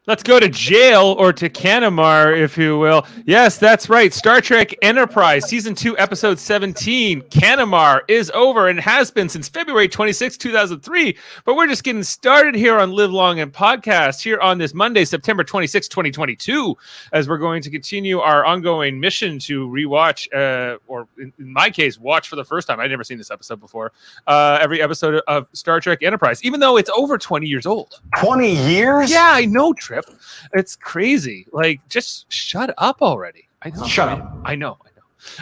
Let's go to jail, or to Canamar, if you will. Yes, that's right. Star Trek Enterprise, Season 2, Episode 17, Canamar, is over and has been since February 26, 2003. But we're just getting started here on Live Long and Podcast here on this Monday, September 26, 2022, as we're going to continue our ongoing mission to rewatch, or in my case, watch for the first time. I'd never seen this episode before. Every episode of Star Trek Enterprise, even though it's over 20 years old. 20 years? Yeah, I know, Trip. It's crazy. Like, just shut up already. I know. Shut up. I know.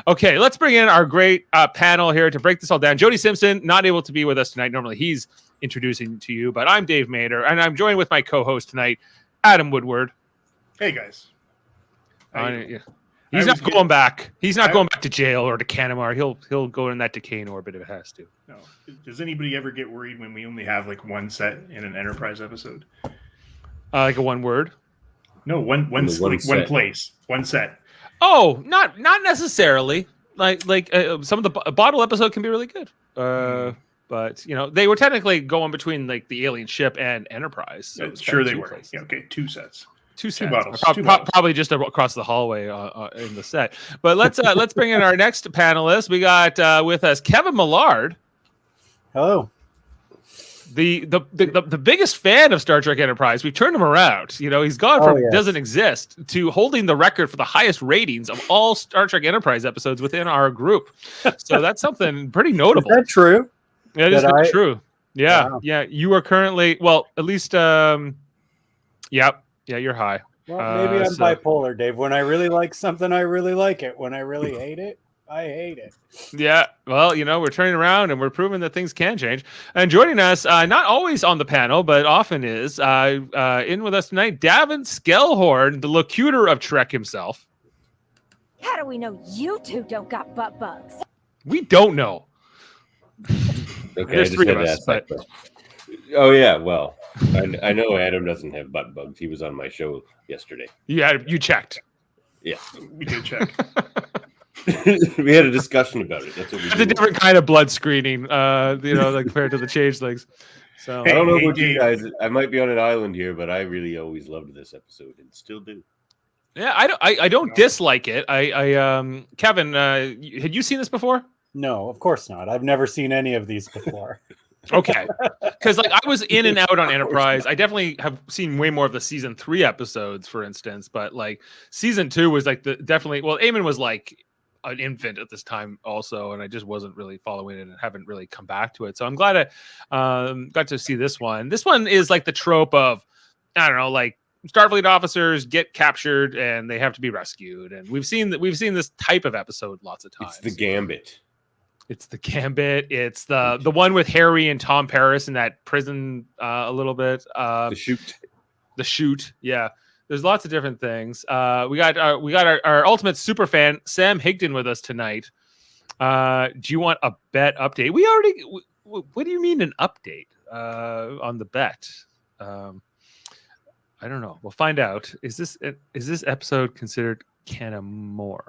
Okay, let's bring in our great panel here to break this all down. Jody Simpson, not able to be with us tonight. Normally he's introducing to you, but I'm Dave Mader, and I'm joined with my co-host tonight, Adam Woodward. Hey, guys. Yeah. He's not going back. He's not going back to jail or to Canamar. He'll go in that decaying orbit if it has to. No. Does anybody ever get worried when we only have like one set in an Enterprise episode? Like a one word? No, one place, one set. Oh, not necessarily. Like some of the bottle episode can be really good. But you know, they were technically going between like the alien ship and Enterprise. So Sure, they were. Yeah, okay, two sets. Two bottles. Probably just across the hallway in the set. But let's bring in our next panelist. We got with us Kevin Millard. Hello. The biggest fan of Star Trek Enterprise. We've turned him around. You know, he's gone from doesn't exist to holding the record for the highest ratings of all Star Trek Enterprise episodes within our group. So that's something pretty notable. Is that true? It is true. Yeah. Wow. Yeah. You are currently, well, at least, yeah, you're high. Well, maybe I'm bipolar, Dave. When I really like something, I really like it. When I really hate it, I hate it. Yeah. Well, you know, we're turning around and we're proving that things can change. And joining us, not always on the panel, but often is, in with us tonight, Davan Skelhorn, the locutor of Trek himself. How do we know you two don't got butt bugs? We don't know. Okay, there's three of us. But... Oh, yeah. Well, I know Adam doesn't have butt bugs. He was on my show yesterday. You checked. Yeah. We did check. We had a discussion about it. That's a different kind of blood screening, you know, like compared to the changelings. So I don't know about you guys. I might be on an island here, but I really always loved this episode and still do. Yeah, I don't dislike it. Kevin, had you seen this before? No, of course not. I've never seen any of these before. Okay, because like I was in and out on Enterprise. I definitely have seen way more of the season 3 episodes, for instance. But like season 2 was like definitely. Well, Eamon was like an infant at this time also, and I just wasn't really following it and haven't really come back to it. So I'm glad I got to see this one. This one is like the trope of, I don't know, like Starfleet officers get captured and they have to be rescued, and we've seen this type of episode lots of times. It's the Gambit. It's the Gambit. It's the one with Harry and Tom Paris in that prison a little bit. The shoot. Yeah. There's lots of different things. We got our ultimate super fan, Sam Higdon, with us tonight. Do you want a bet update? What do you mean an update on the bet? I don't know. We'll find out. Is this episode considered Canamar?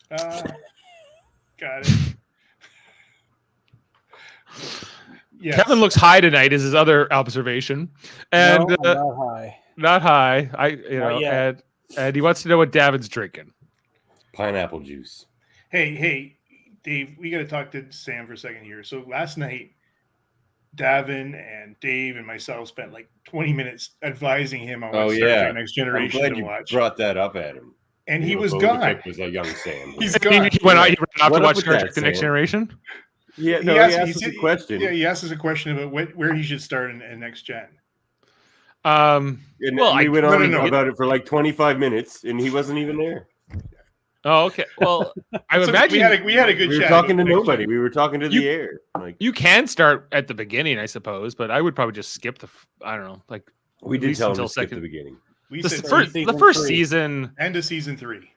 Got it. Yes. Kevin looks high tonight is his other observation. And no, not high. Not high. And he wants to know what Davin's drinking. Pineapple juice. Hey, Dave, we got to talk to Sam for a second here. So last night, Davan and Dave and myself spent like 20 minutes advising him on what Star Trek Next Generation I'm glad to watch. You brought that up, Adam. And he was gone. Was a young Sam. He's gone. He went off to watch Star Trek: The Next Generation. Yeah, he asked us a question. Yeah, he asked us a question about where he should start in Next Gen. We went on about it for like 25 minutes, and he wasn't even there. Oh, okay. Well, I would imagine we had a good chat. We were talking to nobody. We were talking to the air. Like, you can start at the beginning, I suppose, but I would probably just skip I don't know, like we did tell him to skip the beginning. The first season, end of season 3.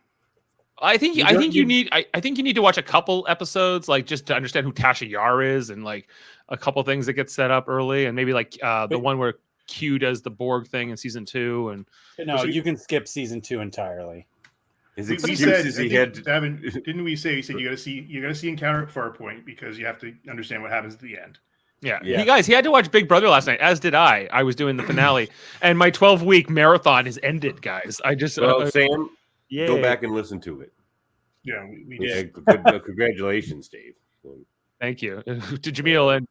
I think you need to watch a couple episodes, like just to understand who Tasha Yar is, and like a couple things that get set up early, and maybe like the one where Q does the Borg thing in season 2. And no, you can skip season 2 entirely. His excuse is he had. Davin, didn't we say? He said you got to see Encounter at Farpoint because you have to understand what happens at the end. Yeah. He had to watch Big Brother last night, as did I. I was doing the finale, and my 12-week marathon is ended, guys. I just Sam, go back and listen to it. Yeah, we did. Congratulations, Dave. Thank you to Jaemeel and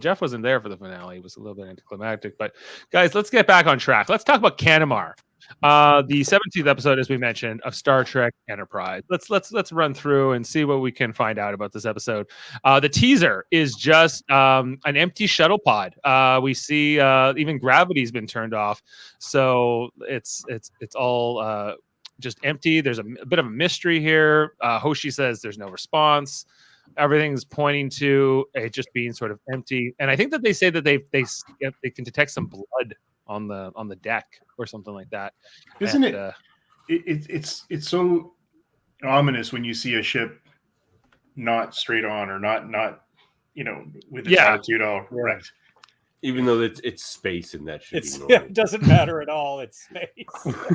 Jeff wasn't there for the finale. It was a little bit anticlimactic, but guys, let's get back on track. Let's talk about Canamar, the 17th episode, as we mentioned, of Star Trek Enterprise. Let's run through and see what we can find out about this episode. The teaser is just an empty shuttle pod. We see even gravity's been turned off, so it's all just empty. There's a bit of a mystery here. Hoshi says there's no response. Everything's pointing to it just being sort of empty, and I think that they say that they can detect some blood on the deck or something like that. Isn't it? It's so ominous when you see a ship not straight on or not with its attitude all correct. Even though it's space and that should be normal. It doesn't matter at all. It's space.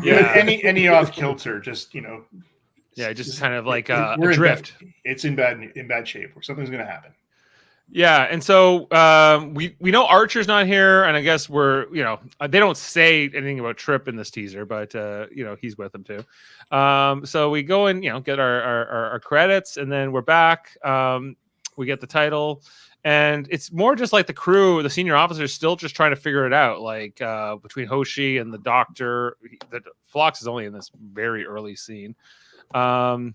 any off kilter, just just kind of like adrift. It's in bad shape, or something's going to happen. Yeah, and so we know Archer's not here, and I guess they don't say anything about Trip in this teaser, but he's with them too. So we go and get our credits, and then we're back. We get the title, and it's more just like the crew, the senior officers, still just trying to figure it out. Like between Hoshi and the doctor, the Phlox is only in this very early scene. So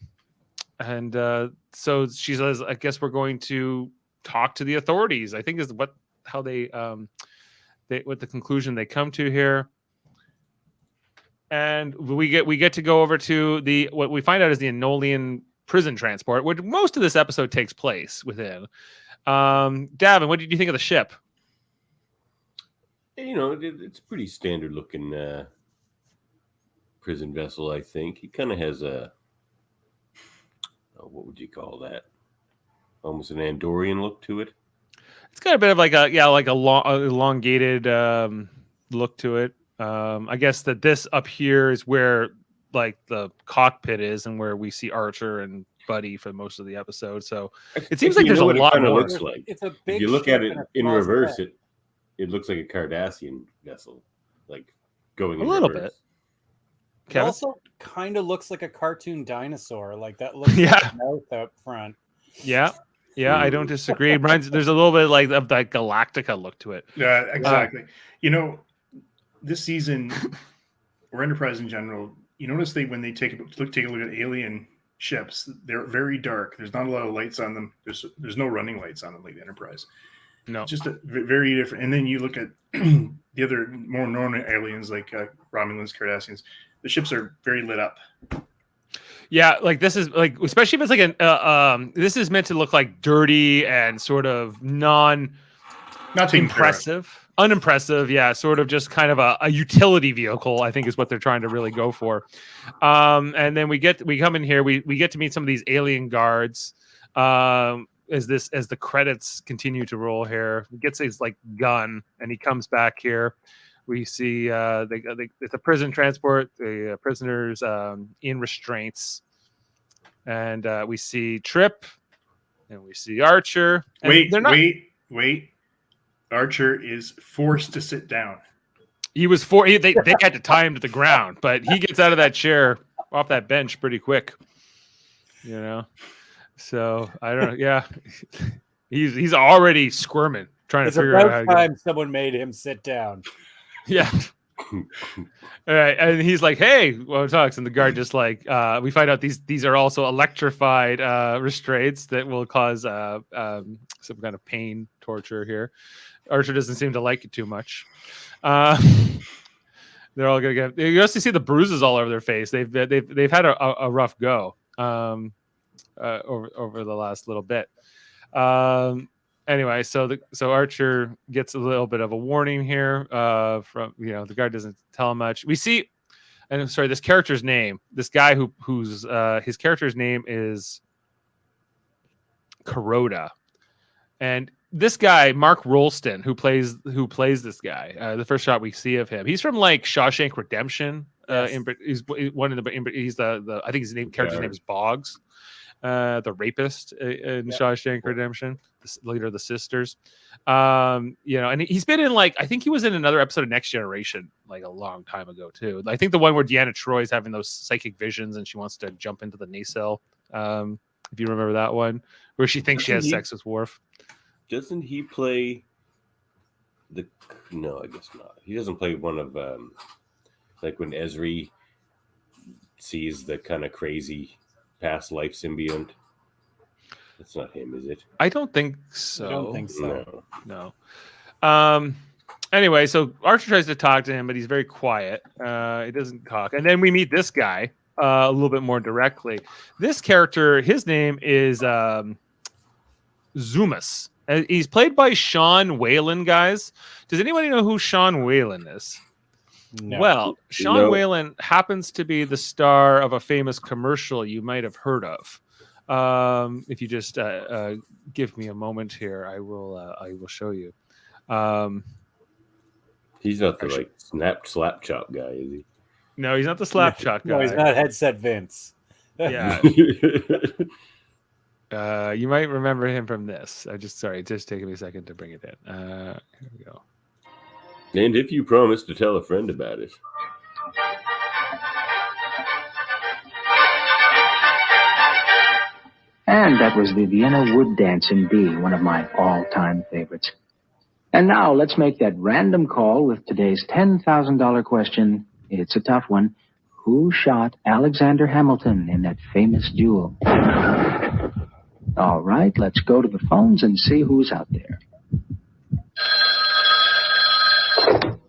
she says, I guess we're going to talk to the authorities, I think is what the conclusion they come to here. And we get to go over to what we find out is the Enolian prison transport, which most of this episode takes place within. Davan, what did you think of the ship? It's a pretty standard looking prison vessel, I think. It kind of has a what would you call that? Almost an Andorian look to it. It's got a bit of like a long, elongated look to it. I guess that this up here is where like the cockpit is, and where we see Archer and Buddy for most of the episode. So it seems like there's a lot more. Looks like. It's a big. If you look at it in reverse, it looks like a Cardassian vessel, like going a in little reverse. bit. It also kind of looks like a cartoon dinosaur, like that looks like a mouth up front. Yeah, I don't disagree. There's a little bit like of that Galactica look to it. Yeah, exactly. This season or Enterprise in general, you notice when they take a look at alien ships, they're very dark. There's not a lot of lights on them. There's no running lights on them like the Enterprise. No, just very different. And then you look at the other more normal aliens like Romulans, Cardassians. The ships are very lit up. Yeah, like this is like, especially if it's like this is meant to look like dirty and sort of not impressive, unimpressive. Yeah, sort of just kind of a utility vehicle, I think is what they're trying to really go for. And then we come in here, we get to meet some of these alien guards. As the credits continue to roll here, he gets his like gun and he comes back here. We see it's a prison transport, the prisoners in restraints. And we see Trip and we see Archer. Wait. Archer is forced to sit down. He was they had to tie him to the ground, but he gets out of that chair, off that bench pretty quick. So I don't know. Yeah. He's already squirming, trying to figure out how to It's about time someone made him sit down. Yeah. All right. And he's like, hey, talks. And the guard just like, we find out these are also electrified restraints that will cause some kind of pain, torture here. Archer doesn't seem to like it too much. They're all gonna get. You also see the bruises all over their face. They've had a rough go over the last little bit. Anyway, so Archer gets a little bit of a warning here from the guard doesn't tell him much. We see, and I'm sorry, this character's name. This guy who's his character's name is Kuroda, and this guy Mark Rolston who plays this guy. The first shot we see of him, he's from like Shawshank Redemption. Yes. He's one of the. He's the I think his character's name is Boggs. the rapist in Shawshank Redemption, the leader of the sisters. And he's been in I think he was in another episode of Next Generation a long time ago too. I think the one where Deanna Troy's having those psychic visions and she wants to jump into the nacelle. If you remember that one, where she thinks she has sex with Worf. Doesn't he play No, I guess not. He doesn't play one of when Ezri sees the kind of crazy past life symbiont. That's not him, is it? I don't think so. I don't think so. No. Anyway, so Archer tries to talk to him, but he's very quiet. He doesn't talk. And then we meet this guy a little bit more directly. This character, his name is Zumas. He's played by Sean Whalen, guys. Does anybody know who Sean Whalen is? No. Well, Sean Whalen happens to be the star of a famous commercial you might have heard of. If you just give me a moment here, I will show you. He's not the slap chop guy, is he? No, he's not the slap chop guy. No, he's not Headset Vince. Yeah. You might remember him from this. Just taking me a second to bring it in. Here we go. And if you promise to tell a friend about it. And that was the Vienna Wood Dance in B, one of my all-time favorites. And now let's make that random call with today's $10,000 question. It's a tough one. Who shot Alexander Hamilton in that famous duel? All right, let's go to the phones and see who's out there.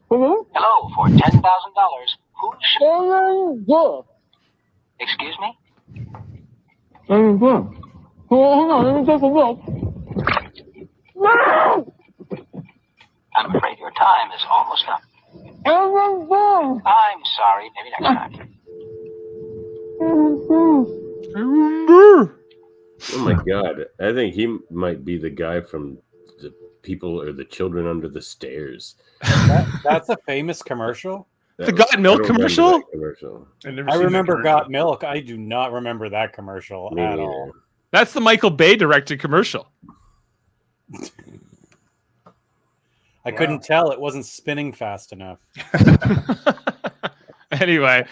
Hello, for $10,000. Who shot? Excuse me? Hold on, let me take a look. No! I'm afraid your time is almost up. I'm sorry, maybe next time. Oh my god. I think he might be the guy from the people or the children under the stairs. That's a famous commercial. The Got Milk commercial? I remember Got Milk. I do not remember that commercial at all. That's the Michael Bay directed commercial. I couldn't tell. It wasn't spinning fast enough. Anyway,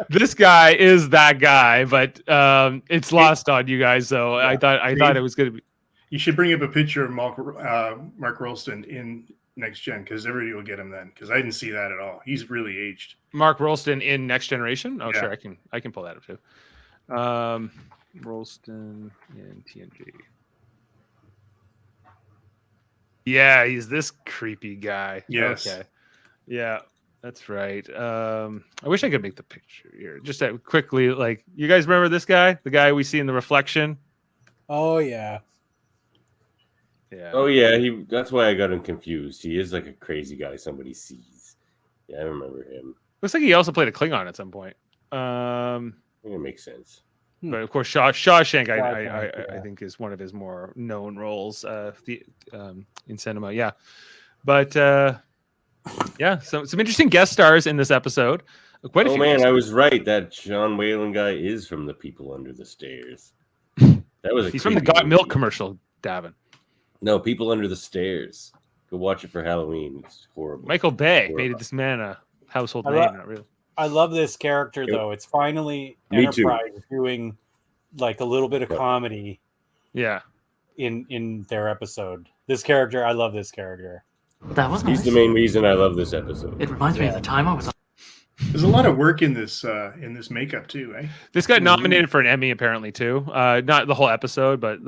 this guy is that guy, but it's lost on you guys. So I thought it was going to be. You should bring up a picture of Mark Rolston in Next Gen because everybody will get him then. Because I didn't see that at all. He's really aged. Mark Rolston in Next Generation. Oh, yeah. Sure, I can pull that up too. Rolston in TNG. Yeah, he's this creepy guy. Yes. Okay. Yeah, that's right. I wish I could make the picture here. Just quickly, you guys remember this guy? The guy we see in the reflection? Oh, yeah. Yeah. Oh, yeah. That's why I got him confused. He is like a crazy guy somebody sees. Yeah, I remember him. Looks like he also played a Klingon at some point. I think it makes sense. But of course, Shawshank, I think, is one of his more known roles in cinema. Yeah, but yeah, some interesting guest stars in this episode. Quite a few. Man, I was right. That Sean Whalen guy is from The People Under the Stairs. That was he's from the Got Milk commercial, Davan. No, People Under the Stairs. Go watch it for Halloween. It's horrible. Michael Bay made this man a household name. Not really. I love this character, though. It's finally Enterprise doing a little bit of comedy. Yeah. In their episode. This character, I love this character. That was nice. He's the main reason I love this episode. It reminds me of the time I was on. There's a lot of work in this makeup too, eh? This got nominated for an Emmy apparently too. Not the whole episode, but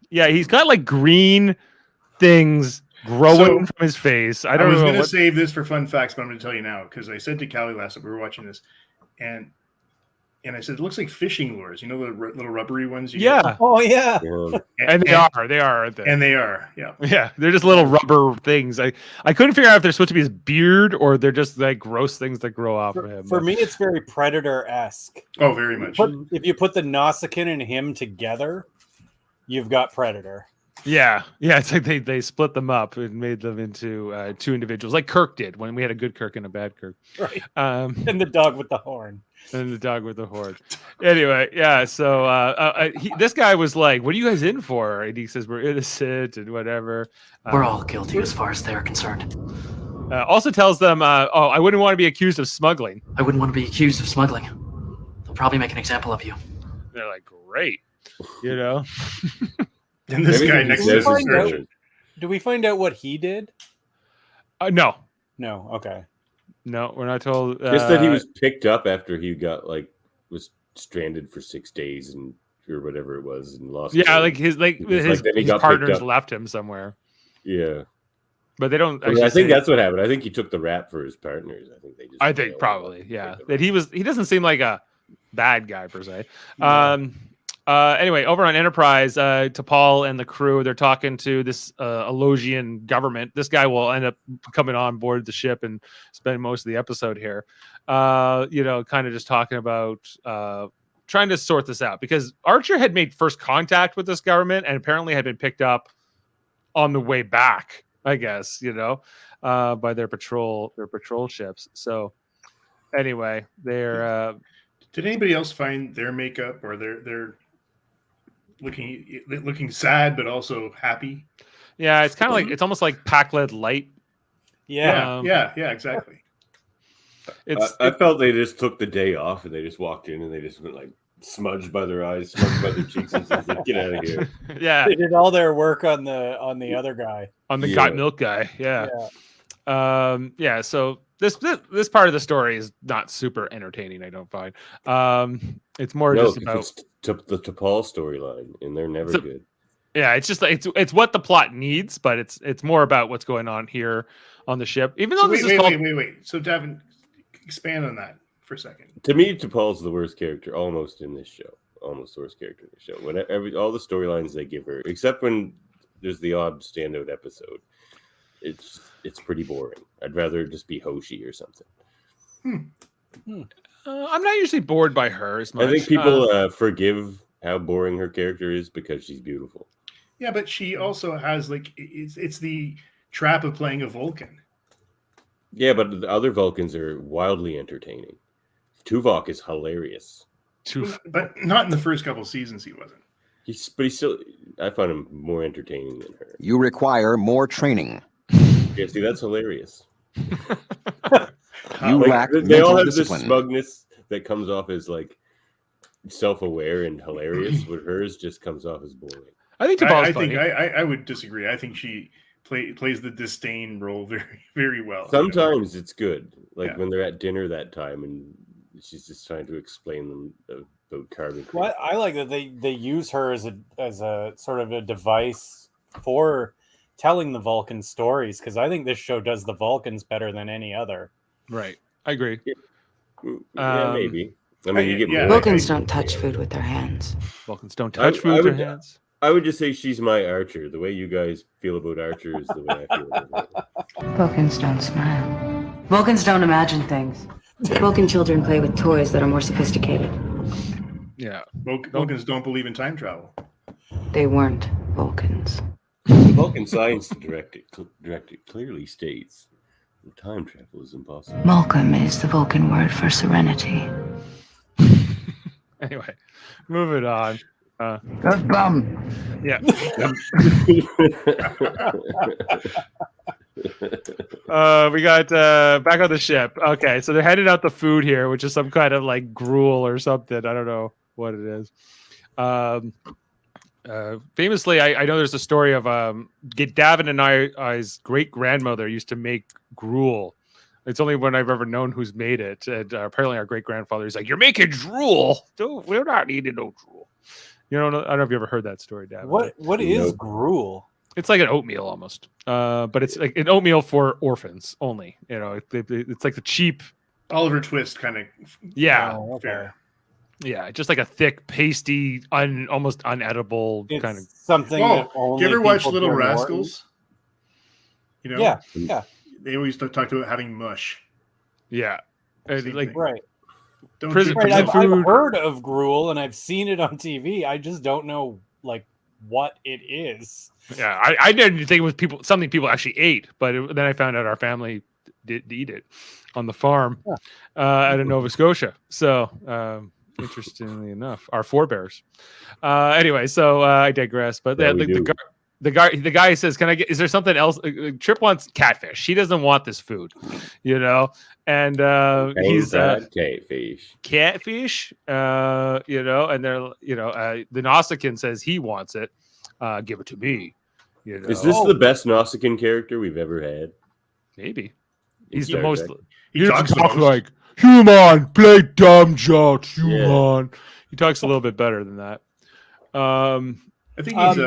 yeah, he's got green things growing from his face. I was going to save this for fun facts, but I'm going to tell you now because I said to Callie last night we were watching this, and I said it looks like fishing lures. You know the little rubbery ones. Get? Oh yeah. And they are, aren't they? And they are. Yeah. Yeah, they're just little rubber things. I couldn't figure out if they're supposed to be his beard or they're just gross things that grow off of him. For me, it's very Predator-esque. Oh, very much. If you put the Nausicaan and him together, you've got Predator. Yeah. It's like they split them up and made them into two individuals, like Kirk did when we had a good Kirk and a bad Kirk. Right. And the dog with the horn. And the dog with the horn. Anyway, yeah. So this guy was like, "What are you guys in for?" And he says, "We're innocent and whatever." We're all guilty as far as they're concerned. Also tells them, I wouldn't want to be accused of smuggling. I wouldn't want to be accused of smuggling. They'll probably make an example of you. They're like, great, you know. And this guy next to us. Do we find out what he did? No. No. Okay. No, we're not told. Just that he was picked up after he was stranded for 6 days or whatever it was and lost. Yeah, like his partners left him somewhere. Yeah. But they don't. I think that's what happened. I think he took the rap for his partners. I think probably, yeah. That he doesn't seem like a bad guy per se. Yeah. Anyway, over on Enterprise, T'Pol and the crew, they're talking to this Elosian government. This guy will end up coming on board the ship and spend most of the episode here. Kind of just talking about trying to sort this out because Archer had made first contact with this government and apparently had been picked up on the way back, I guess, by their patrol ships. So anyway, they're did anybody else find their makeup or their looking sad but also happy? Yeah, it's kind of like it's almost like Pac-Led Light. Yeah, exactly. I felt they just took the day off and they just walked in and they just went like smudged by their eyes, smudged by their cheeks, and said, like, "Get out of here." Yeah, they did all their work on the other guy, on the got milk guy. Yeah. So this part of the story is not super entertaining. I don't find. It's more just about the T'Pol storyline, and they're never good. Yeah, it's just it's what the plot needs, but it's more about what's going on here on the ship. Even though wait. So Davan, expand on that for a second. To me, T'Pol's the worst character almost in this show. Almost the worst character in the show. When all the storylines they give her, except when there's the odd standout episode, it's pretty boring. I'd rather just be Hoshi or something. I'm not usually bored by her as much. I think people forgive how boring her character is because she's beautiful. Yeah, but she also has it's the trap of playing a Vulcan. Yeah, but the other Vulcans are wildly entertaining. Tuvok is hilarious. But not in the first couple seasons he wasn't. He's still, I find him more entertaining than her. You require more training. Yeah, see, that's hilarious. You lack they all have discipline. This smugness that comes off as like self-aware and hilarious, but hers just comes off as boring. I think I would disagree. I think she plays the disdain role very, very well. Sometimes it's good, when they're at dinner that time and she's just trying to explain them about carbon. Well, I like that they use her as a sort of a device for telling the Vulcan stories, because I think this show does the Vulcans better than any other. Right, I agree. Yeah, maybe. I mean, you get Vulcans don't touch food with their hands. Vulcans don't touch food with their hands. I would just say she's my Archer. The way you guys feel about Archer is the way I feel about her. Vulcans don't smile. Vulcans don't imagine things. Vulcan children play with toys that are more sophisticated. Yeah. Vulcans don't believe in time travel. They weren't Vulcans. The Vulcan science directive clearly states that time travel is impossible. Malcolm is the Vulcan word for serenity. Anyway, moving on. Good bum. Yeah. We got back on the ship. Okay, so they're handing out the food here, which is some kind of like gruel or something. I don't know what it is. Famously, I know there's a story of Davan and I's great grandmother used to make gruel. It's only one I've ever known who's made it. And apparently our great grandfather is like, "You're making drool. We're not eating no drool." I don't know if you ever heard that story, Davan. What is gruel? It's like an oatmeal almost, but it's like an oatmeal for orphans only. It's like the cheap Oliver Twist kind of. Yeah. Fair. Yeah, just like a thick, pasty, almost unedible kind of something. Oh, do you ever watch Little Rascals? Yeah. They always talk about having mush. Yeah, right. Don't prison I've food. heard of gruel and I've seen it on TV. I just don't know what it is. Yeah, I didn't think it was something people actually ate, but then I found out our family did eat it on the farm out of Nova Scotia. So interestingly enough, our forebears. Anyway, so I digress. But the guy says, "Can I get? Is there something else?" Trip wants catfish. He doesn't want this food, And he's catfish. And they're the Nausicaan says he wants it. Give it to me. Is this the best Nausicaan character we've ever had? Maybe. He's the most. He talks like human, play dumb jokes, human. Yeah. He talks a little bit better than that. I think he's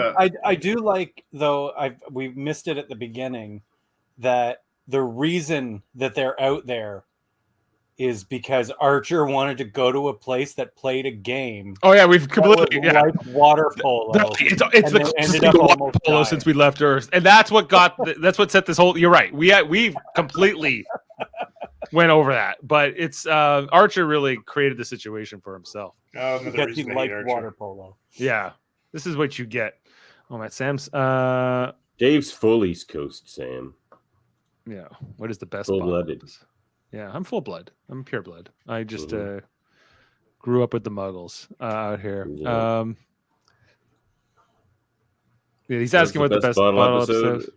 I do like, though, we missed it at the beginning, that the reason that they're out there is because Archer wanted to go to a place that played a game. Oh yeah, we've completely like water polo. It's the closest water polo since we left Earth, and that's what set this whole. You're right. We completely went over that, but it's Archer really created the situation for himself. Because he liked water polo. Yeah, this is what you get. Oh my, Sam's. Dave's full East Coast, Sam. Yeah. What is the best? Full-blooded. Yeah, I'm full blood. I'm pure blood. I just grew up with the Muggles out here. Yeah. He's asking what the best bottle episode.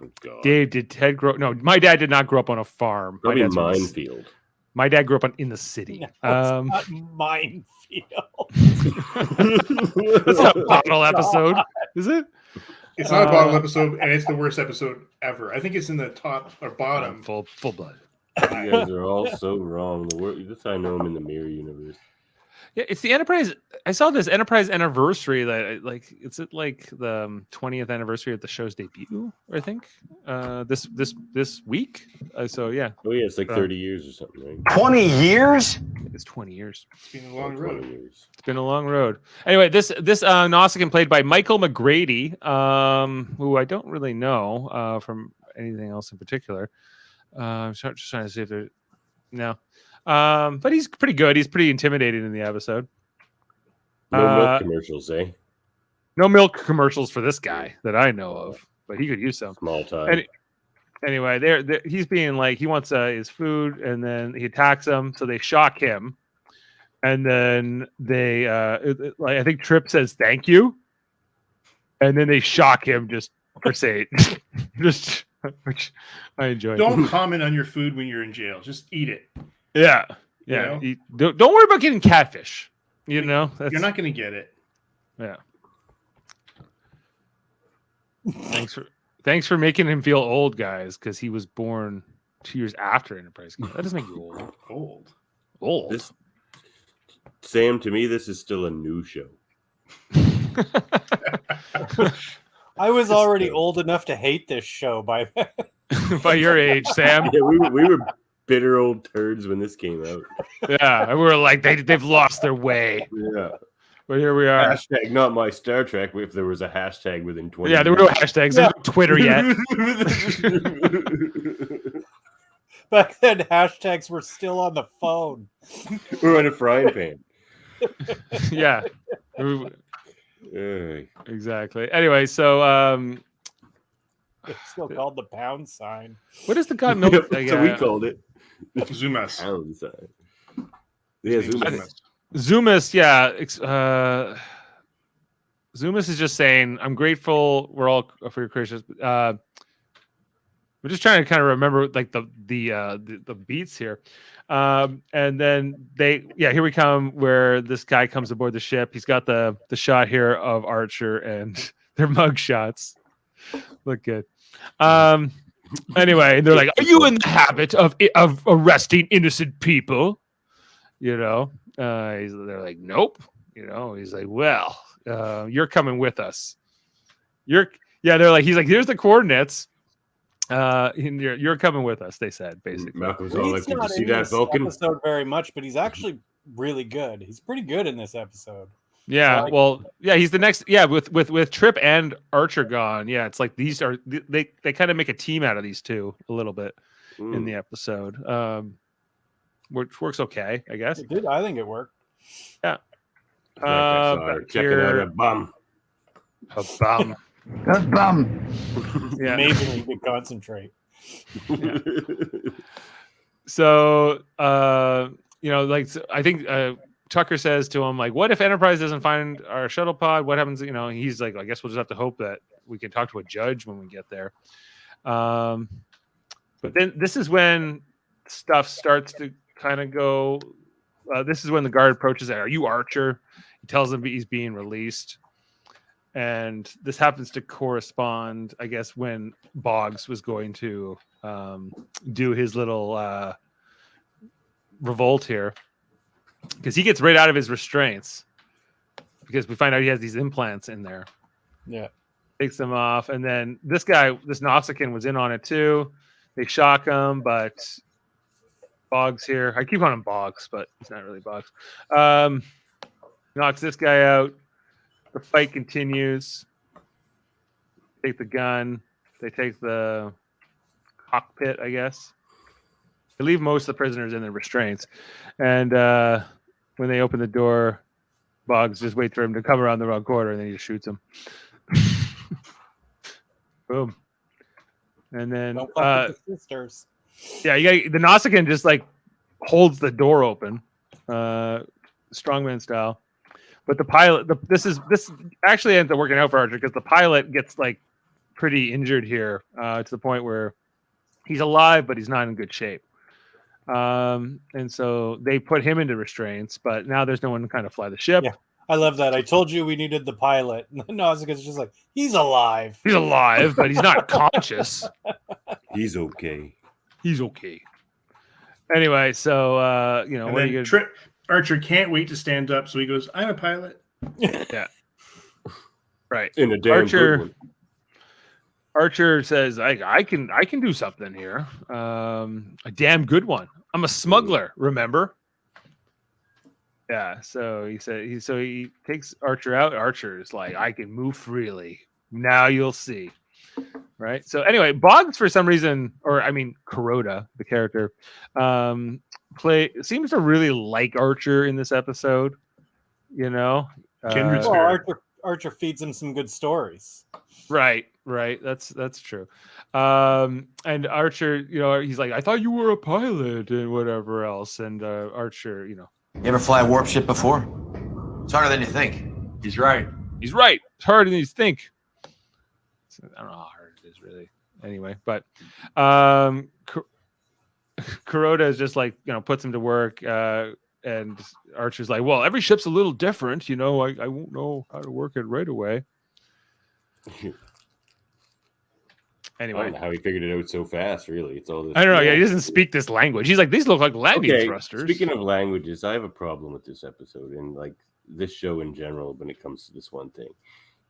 Oh, Dave, did Ted grow? No, my dad did not grow up on a farm. Probably Minefield. My dad grew up in the city. No, it's not Minefield. That's not a bottle episode, is it? It's not a bottle episode, and it's the worst episode ever. I think it's in the top or bottom. Full blood. You guys are all so wrong. That's how I know I'm in the Mirror universe. Yeah, it's the Enterprise. I saw this Enterprise anniversary. It's like the 20th anniversary of the show's debut. I think this week. So yeah. Oh yeah, it's like 30 years or something, right? 20 years. It's 20 years. It's been a long road. It's been a long road. Anyway, this Nausicaan played by Michael McGrady, who I don't really know from anything else in particular. I'm just trying to see if there's no. But he's pretty good. He's pretty intimidating in the episode. No milk commercials, eh? No milk commercials for this guy that I know of, but he could use some. Small time. Anyway, he's being like, he wants his food, and then he attacks them, so they shock him. And then they, I think Trip says thank you, and then they shock him just for saying, which I enjoy. Don't comment on your food when you're in jail. Just eat it. Yeah. Don't worry about getting catfish. You're not going to get it. Yeah. Thanks for making him feel old, guys, because he was born 2 years after Enterprise. That doesn't make you old. Old. Sam, to me, this is still a new show. I was already old enough to hate this show by by your age, Sam. Yeah, we were bitter old turds when this came out. Yeah, and we were like, they've lost their way. Yeah. But here we are. Hashtag not my Star Trek. If there was a hashtag within 20 Yeah, there were no hashtags. There's no Twitter yet. Back then, hashtags were still on the phone. We're on a frying pan. Yeah. Exactly. Anyway, so it's still called the pound sign. What is the god milk? So we called it Zumas. Pound sign. Yeah, Zumas, yeah. Zumas is just saying, I'm grateful we're all for your creations. We're just trying to kind of remember like the beats here. And then here we come where this guy comes aboard the ship. He's got the shot here of Archer and their mug shots. Look good. Anyway, they're like, are you in the habit of arresting innocent people? They're like, nope. He's like, well, you're coming with us. They're like, he's like, here's the coordinates. You're coming with us, they said, basically. Malcolm's all like, did you see that Vulcan episode very much, but he's actually really good. He's pretty good in this episode. Yeah, he's the next. Yeah, with Trip and Archer gone. Yeah, it's like they kind of make a team out of these two a little bit in the episode. Which works okay, I guess. It did. I think it worked. Yeah. Checking out a bum. A bum. A bum. Yeah. Amazingly good concentrate. Yeah. So, like I think Tucker says to him, like, what if Enterprise doesn't find our shuttle pod? What happens? He's like, I guess we'll just have to hope that we can talk to a judge when we get there. But then this is when stuff starts to kind of go. This is when the guard approaches. Are you Archer? He tells him he's being released. And this happens to correspond, I guess, when Boggs was going to do his little revolt here. Because he gets right out of his restraints. Because we find out he has these implants in there. Yeah. Takes them off. And then this guy, this Nausicaan, was in on it too. They shock him, but Boggs here. I keep calling him Boggs, but he's not really Boggs. Knocks this guy out. The fight continues. Take the gun. They take the cockpit, I guess. They leave most of the prisoners in the restraints. And when they open the door, Boggs just waits for him to come around the wrong corner, and then he just shoots him. Boom. And then the sisters. Yeah, the Nausicaan just like holds the door open, strongman style. But the pilot, this actually ends up working out for Archer because the pilot gets like pretty injured here to the point where he's alive, but he's not in good shape. And so they put him into restraints, but now there's no one to kind of fly the ship. Yeah, I love that. I told you we needed the pilot. Nausicaa's just like, he's alive. He's alive, but he's not conscious. He's okay. He's okay. Anyway, so And what are then you gonna... Archer can't wait to stand up, so he goes, "I'm a pilot." Yeah. Right. In a damn good one. Archer says, I can do something here. A damn good one. I'm a smuggler, remember? Yeah, so he takes Archer out. Archer is like, I can move freely. Now you'll see. Right? So anyway, Boggs for some reason, Kuroda, the character, seems to really like Archer in this episode. Kindred spirit. Archer feeds him some good stories. Right. That's true. And Archer, he's like, I thought you were a pilot and whatever else. And Archer, You ever fly a warp ship before? It's harder than you think. He's right. It's harder than you think. I don't know how hard it is really. Anyway, but Kuroda is just like, puts him to work. And Archer's like, well, every ship's a little different. I won't know how to work it right away. Anyway, I don't know how he figured it out so fast. Really, it's all this. I don't know. Yeah, he doesn't speak this language. He's like, these look like landing thrusters. Speaking of languages, I have a problem with this episode and like this show in general. When it comes to this one thing,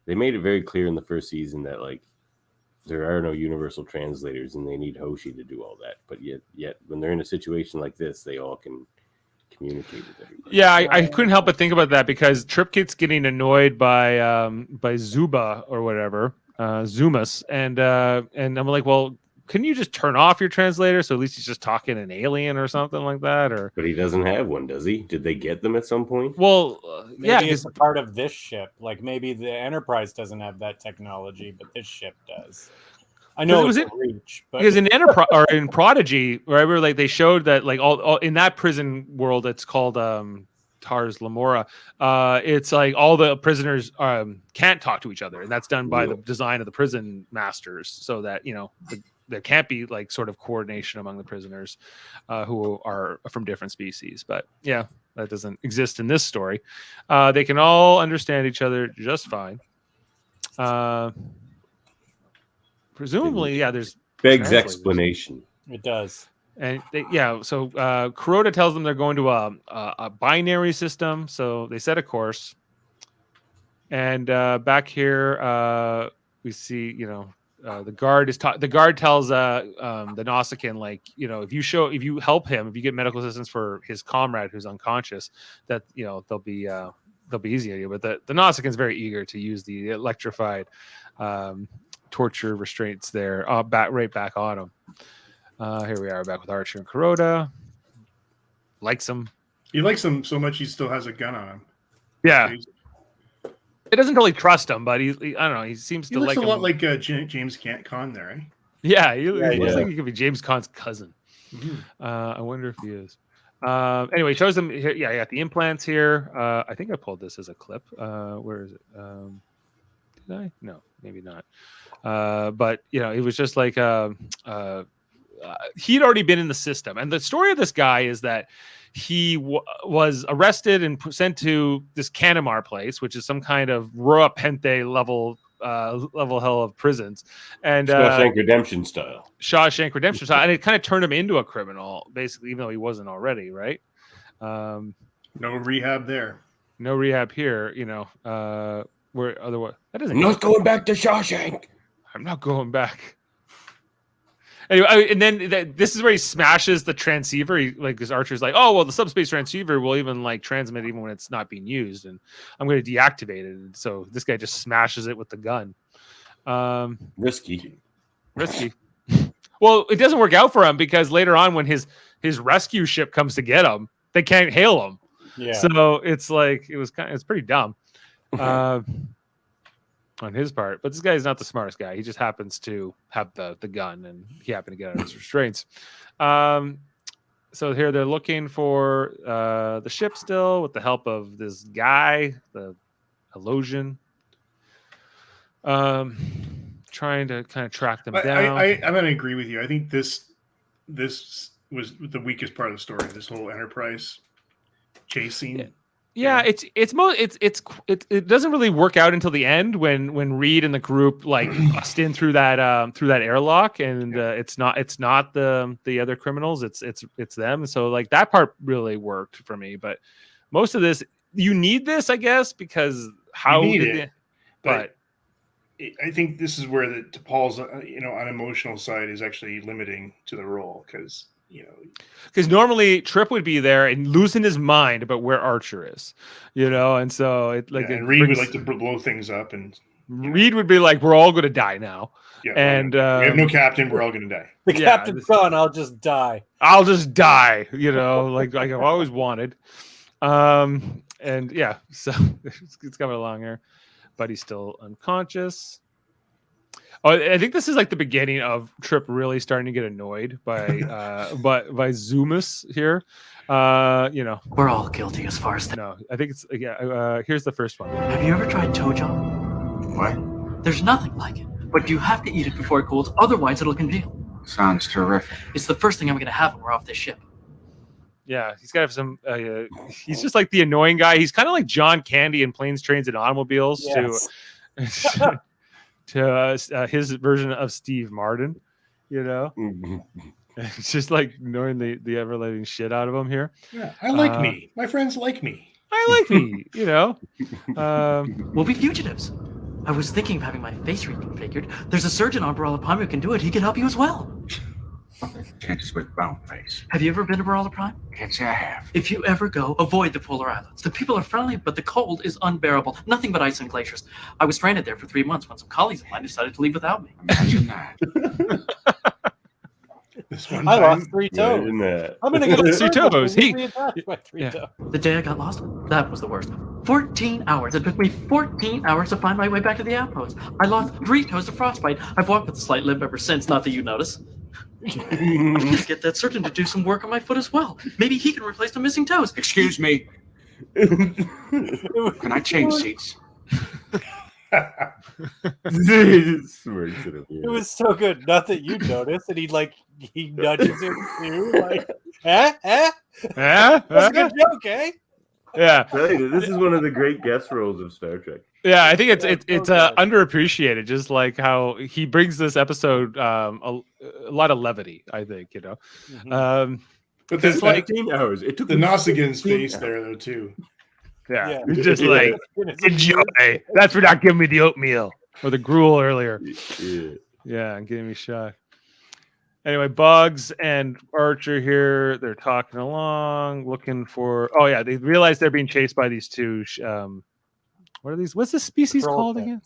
they made it very clear in the first season that like there are no universal translators and they need Hoshi to do all that. But yet when they're in a situation like this, they all can communicate with everybody. Yeah, I couldn't help but think about that because Trip keeps getting annoyed by Zuba or whatever, Zumas, and I'm like, well, couldn't you just turn off your translator so at least he's just talking an alien or something like that? Or but he doesn't have one, does he? Did they get them at some point? Well, maybe it's a part of this ship. Like maybe the Enterprise doesn't have that technology, but this ship does. I know it was Reach, but because in Enterprise or in Prodigy, wherever like they showed that like all in that prison world, it's called Tars Lamora. It's like all the prisoners can't talk to each other, and that's done by the design of the prison masters, so that there can't be like sort of coordination among the prisoners who are from different species. But yeah, that doesn't exist in this story. They can all understand each other just fine. Presumably, yeah, there's begs explanation. It does. And so Kuroda tells them they're going to a binary system, so they set a course. And back here, we see, the guard is the guard tells the Nausicaan, like, if you help him, if you get medical assistance for his comrade who's unconscious, that they'll be easy on you. But the Nausicaan is very eager to use the electrified torture restraints there, right back on him. Here we are back with Archer and Kuroda. Likes him. He likes him so much he still has a gun on him. Yeah. It doesn't totally trust him, but he I don't know. He seems to looks like a lot him. like James Caan there, eh? Yeah, he looks like he could be James Caan's cousin. Mm-hmm. I wonder if he is. Anyway, he shows them. Yeah, I got the implants here. I think I pulled this as a clip. Where is it? Did I? No, maybe not. But it was just like he'd already been in the system, and the story of this guy is that he was arrested and sent to this Canamar place, which is some kind of Rua Pente level hell of prisons, and Shawshank Redemption style. And it kind of turned him into a criminal, basically, even though he wasn't already, right? No rehab there. No rehab here, where otherwise that doesn't. I'm not going back to Shawshank. I'm not going back. Anyway, and then this is where he smashes the transceiver. His Archer's like, oh well, the subspace transceiver will even transmit even when it's not being used, and I'm going to deactivate it. And so this guy just smashes it with the gun. Risky. Well, it doesn't work out for him because later on, when his rescue ship comes to get him, they can't hail him. Yeah. So it's it's pretty dumb. On his part, but this guy is not the smartest guy. He just happens to have the gun, and he happened to get out of his restraints. So here they're looking for the ship still with the help of this guy, the Illusion, trying to kind of track them down. I'm going to agree with you. I think this was the weakest part of the story. This whole Enterprise chasing. Yeah. Yeah, it doesn't really work out until the end when Reed and the group bust in through that airlock, and it's not the other criminals, it's them. So that part really worked for me, but most of this you need this, I guess, because but I think this is where to Paul's unemotional side is actually limiting to the role because. Because normally Trip would be there and losing his mind about where Archer is, and so and Reed would like to blow things up, and Reed would be like, "We're all going to die now," and we have no captain. We're all going to die. The captain's gone. I'll just die. I'll just die. Like I've always wanted. And yeah, so it's coming along here, but he's still unconscious. Oh, I think this is the beginning of Trip really starting to get annoyed by Zoomus here. We're all guilty as far as no, I think it's here's the first one. Have you ever tried Tojo? What? There's nothing like it, but you have to eat it before it cools, otherwise it'll congeal. Sounds terrific. It's the first thing I'm going to have when we're off this ship. Yeah, he's got to have some. He's just like the annoying guy. He's kind of like John Candy in Planes, Trains, and Automobiles. Yes. To his version of Steve Martin, It's just knowing the ever living shit out of him here. Yeah, I like me. My friends like me. I like me. We'll be fugitives. I was thinking of having my face reconfigured. There's a surgeon on Barala Prime who can do it. He can help you as well. Chances with brown face. Have you ever been to Barala Prime? Can't say I have. If you ever go, avoid the polar islands. The people are friendly, but the cold is unbearable. Nothing but ice and glaciers. I was stranded there for 3 months when some colleagues of mine decided to leave without me. Imagine that. This one I time, lost 3 toes. Imagine that. I'm gonna get 3 toes. toe. The day I got lost, that was the worst. 14 hours. It took me 14 hours to find my way back to the outpost. I lost 3 toes to frostbite. I've walked with a slight limp ever since, not that you notice. I need to get that surgeon to do some work on my foot as well. Maybe he can replace the missing toes. Excuse me. Can I change seats? It was so good. Not that you noticed, and he nudges him too. That's a good joke, eh? Yeah, this is one of the great guest roles of Star Trek. Yeah, I think it's underappreciated, just like how he brings this episode a lot of levity. I think but it's 15 hours. It took the Nosigan's face there though too. Yeah. Just enjoy. That's for not giving me the oatmeal or the gruel earlier. Yeah, and getting me shot. Anyway, Bugs and Archer here, they're talking along, looking for. Oh yeah, they realize they're being chased by these two. What are these? What's this species called again?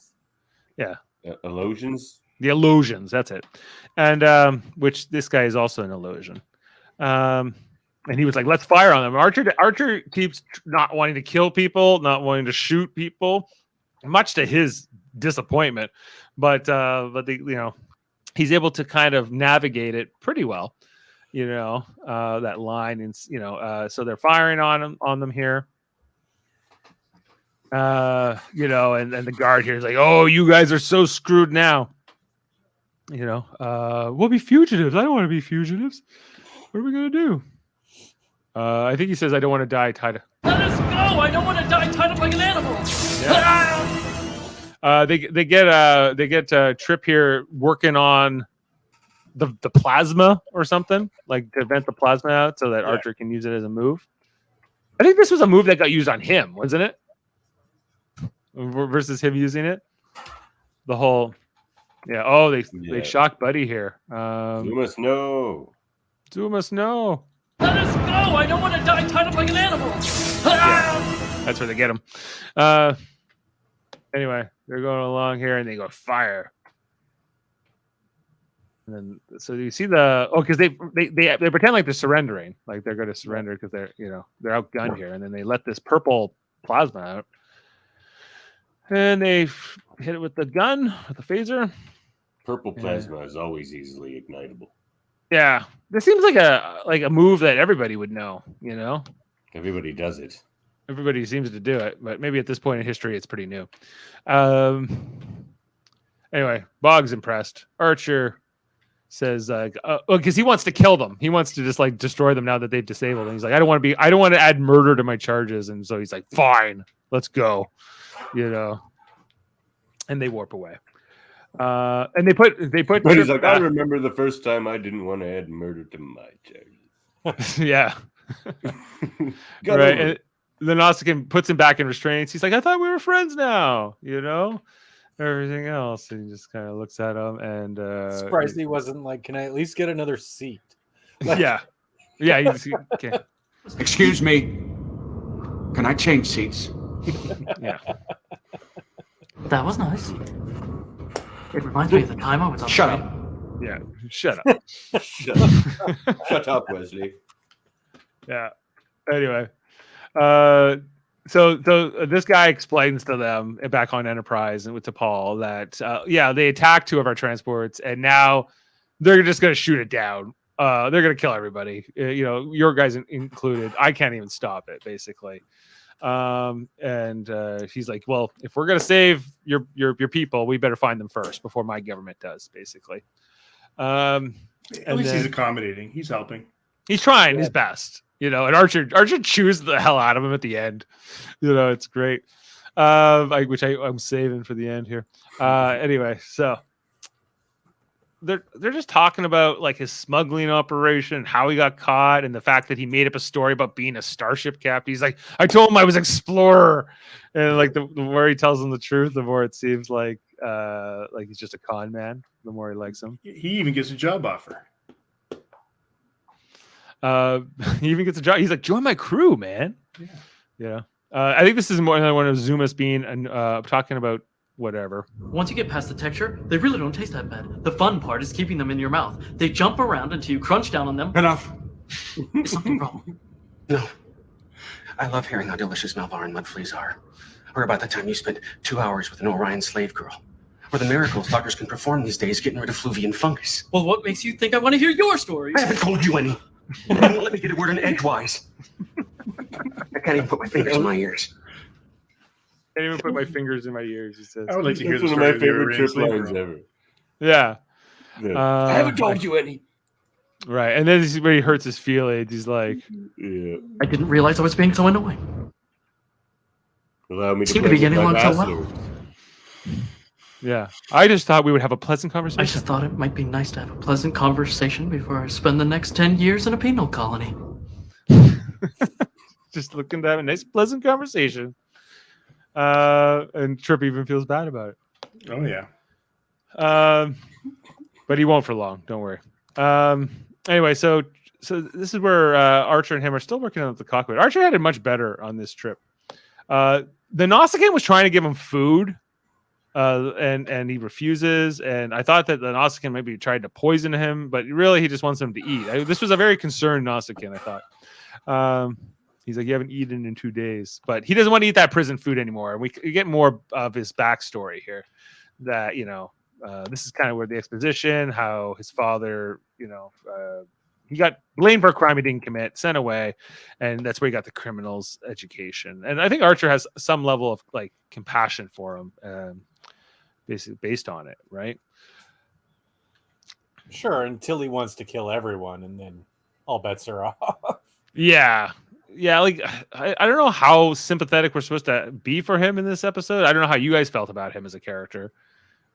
Yeah, Illusions. The Illusions. That's it. And which this guy is also an illusion. And he was like, "Let's fire on them." Archer keeps not wanting to kill people, not wanting to shoot people. much to his disappointment. But he's able to kind of navigate it pretty well. That line, and so they're firing on them here. And the guard here is like, "Oh, you guys are so screwed now. We'll be fugitives. I don't want to be fugitives. What are we gonna do?" I think he says, "I don't want to die tied." Let us go! I don't want to die tied up like an animal. Yeah. They get Trip here working on the plasma or something, like to vent the plasma out so that Archer can use it as a move. I think this was a move that got used on him, wasn't it? Versus him using it. The whole, they shocked Buddy here. You must know. Let us go! I don't want to die tied up like an animal. That's where they get him. Anyway, they're going along here and they go fire. And then, so you see because they pretend like they're surrendering, like they're going to surrender because they're outgunned here, and then they let this purple plasma out, and they hit it with the gun, with the phaser. Purple plasma is always easily ignitable. Yeah, this seems like a move that everybody would know. Everybody does it. Everybody seems to do it, but maybe at this point in history, it's pretty new. Anyway, Bog's impressed. Archer says, because he wants to kill them. He wants to just like destroy them now that they've disabled him. He's like, I don't want to add murder to my charges. And so he's like, fine, let's go. And they warp away. And they put. But he's like, I remember the first time I didn't want to add murder to my charges. Yeah. Right. And the Nausicaan puts him back in restraints. He's like, I thought we were friends now, everything else. And he just kind of looks at him and surprised he wasn't like, can I at least get another seat? Yeah. Okay. Excuse me. Can I change seats? Yeah. That was nice. It reminds me of the time I was on Shut the up. Yeah. Shut up. Shut up, Wesley. Yeah. Anyway. So this guy explains to them back on Enterprise and to Paul that they attacked 2 of our transports and now they're just going to shoot it down. They're going to kill everybody. Your guys included. I can't even stop it, basically. And he's like, well, if we're going to save your people, we better find them first before my government does, basically. At least he's accommodating. He's helping. He's trying his best. And Archer chews the hell out of him at the end. It's great. Which I'm saving for the end here. Anyway, so they're just talking about like his smuggling operation, how he got caught, and the fact that he made up a story about being a starship captain. He's like, I told him I was an explorer, and like the more he tells them the truth, the more it seems like he's just a con man. The more he likes him. He even gets a job offer. He even gets a job. He's like, join my crew, man. Yeah. I think this is more than one of Zumas being talking about whatever. Once you get past the texture, they really don't taste that bad. The fun part is keeping them in your mouth. They jump around until you crunch down on them. Enough. Is something wrong? No. I love hearing how delicious Melbar and Mudfleas are. Or about the time you spent 2 hours with an Orion slave girl. Or the miracles doctors can perform these days getting rid of fluvian fungus. Well, what makes you think I want to hear your stories? I haven't told you any. You won't let me get a word in edgewise. I can't even put my fingers in my ears. I can't even put my fingers in my ears, he says. I would like to hear That's one of my favorite trip lines ever. Yeah. I haven't told you any. Right. And then this is where he hurts his feelings. He's like, I didn't realize I was being so annoying. Allow me to Seem to be getting along so well. Yeah. I just thought we would have a pleasant conversation. I just thought it might be nice to have a pleasant conversation before I spend the next 10 years in a penal colony. Just looking to have a nice, pleasant conversation. And Trip even feels bad about it. Oh, yeah. But he won't for long. Don't worry. Anyway, so this is where Archer and him are still working on the cockpit. Archer had it much better on this trip. The Nausicaan was trying to give him food. And he refuses. And I thought that the Nausicaan maybe tried to poison him, but really he just wants him to eat. This was a very concerned Nausicaan, I thought. He's like, you haven't eaten in 2 days, but he doesn't want to eat that prison food anymore. And we get more of his backstory here. That this is kind of where the exposition, how his father, he got blamed for a crime he didn't commit, sent away, and that's where he got the criminal's education. And I think Archer has some level of like compassion for him, basically based on it, right? Sure, until he wants to kill everyone, and then all bets are off. Yeah. Like I don't know how sympathetic we're supposed to be for him in this episode. I don't know how you guys felt about him as a character.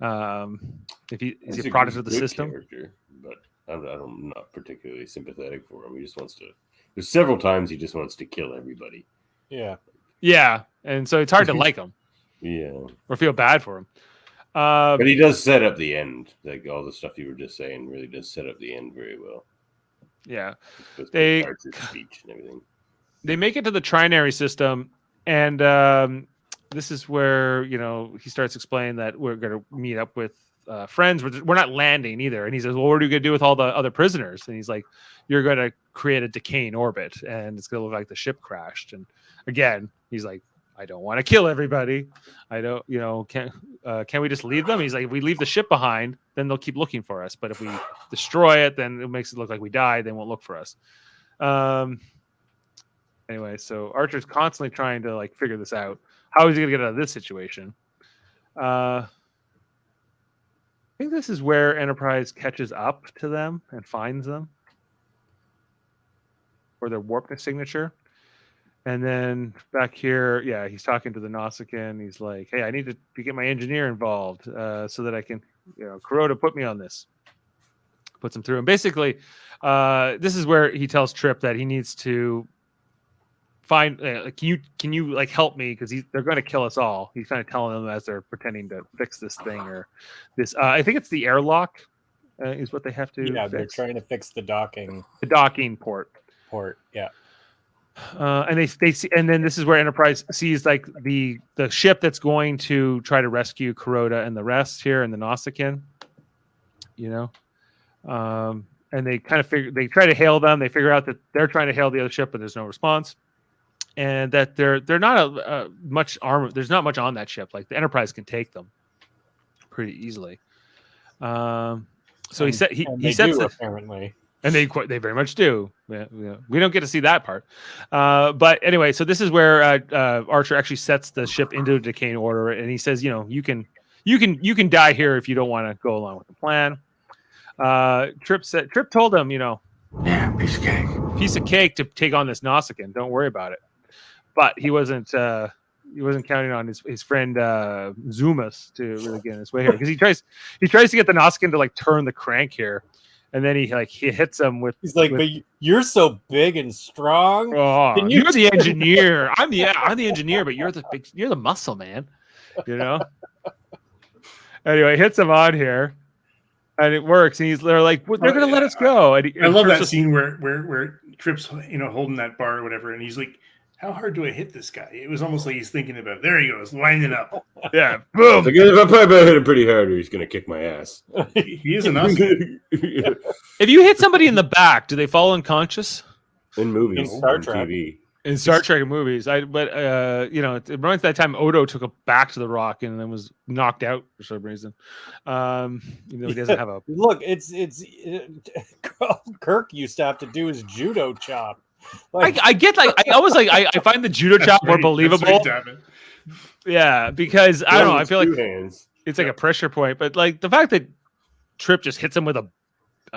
If he is he a product of the system, character, but I'm not particularly sympathetic for him. He just wants to. There's several times he just wants to kill everybody. Yeah, and so it's hard to like him. Yeah, or feel bad for him. But he does set up the end. Like all the stuff you were just saying, really does set up the end very well. Yeah, with Archer's speech and everything. They make it to the trinary system, and this is where he starts explaining that we're going to meet up with friends. We're not landing either. And he says, well, what are you going to do with all the other prisoners? And he's like, you're going to create a decaying orbit, and it's going to look like the ship crashed. And again, he's like, I don't want to kill everybody. I don't, can we just leave them? He's like, if we leave the ship behind, then they'll keep looking for us. But if we destroy it, then it makes it look like we died. They won't look for us. Anyway, so Archer's constantly trying to like figure this out. How is he going to get out of this situation? I think this is where Enterprise catches up to them and finds them, or their warp signature. And then back here, yeah, he's talking to the Nausicaan. He's like, hey, I need to get my engineer involved so that I can, Kuroda put me on this. Puts him through. And basically, this is where he tells Trip that he needs to find, can you like help me? Because they're going to kill us all. He's kind of telling them as they're pretending to fix this thing or this. I think it's the airlock is what they have to fix. They're trying to fix the docking port. Yeah. And they see, and then this is where Enterprise sees like the ship that's going to try to rescue Kuroda and the rest here and the Nausicaan, and they kind of they try to hail them. They figure out that they're trying to hail the other ship, but there's no response, and that they're not much armor. There's not much on that ship. Like the Enterprise can take them pretty easily. So he said he sets apparently. And they very much do. Yeah. We don't get to see that part. But anyway, so this is where Archer actually sets the ship into a decaying order, and he says, you can die here if you don't want to go along with the plan. Trip told him, yeah, piece of cake to take on this Nausicaan. Don't worry about it. But he wasn't counting on his friend Zumas to really get in his way here, because he tries to get the Nausicaan to like turn the crank here. And then he hits him with. He's like, but you're so big and strong. Oh, you're the engineer. I'm the engineer, but you're the muscle man. Anyway, hits him on here, and it works. And they're like, they're going to let us go. And I love that scene where Trip's holding that bar or whatever, and he's like, how hard do I hit this guy? It was almost like he's thinking about it. There he goes, lining up. Yeah, boom. If I probably hit him pretty hard, or he's going to kick my ass. He is an awesome. If you hit somebody in the back, do they fall unconscious? In movies, in Star Trek, TV. In Star Trek movies, it reminds that time Odo took a back to the rock and then was knocked out for some reason. He doesn't have a look. It's Kirk used to have to do his judo chop. I find the judo chop more believable. Yeah, because I don't know. I feel like it's like a pressure point, but like the fact that Trip just hits him with a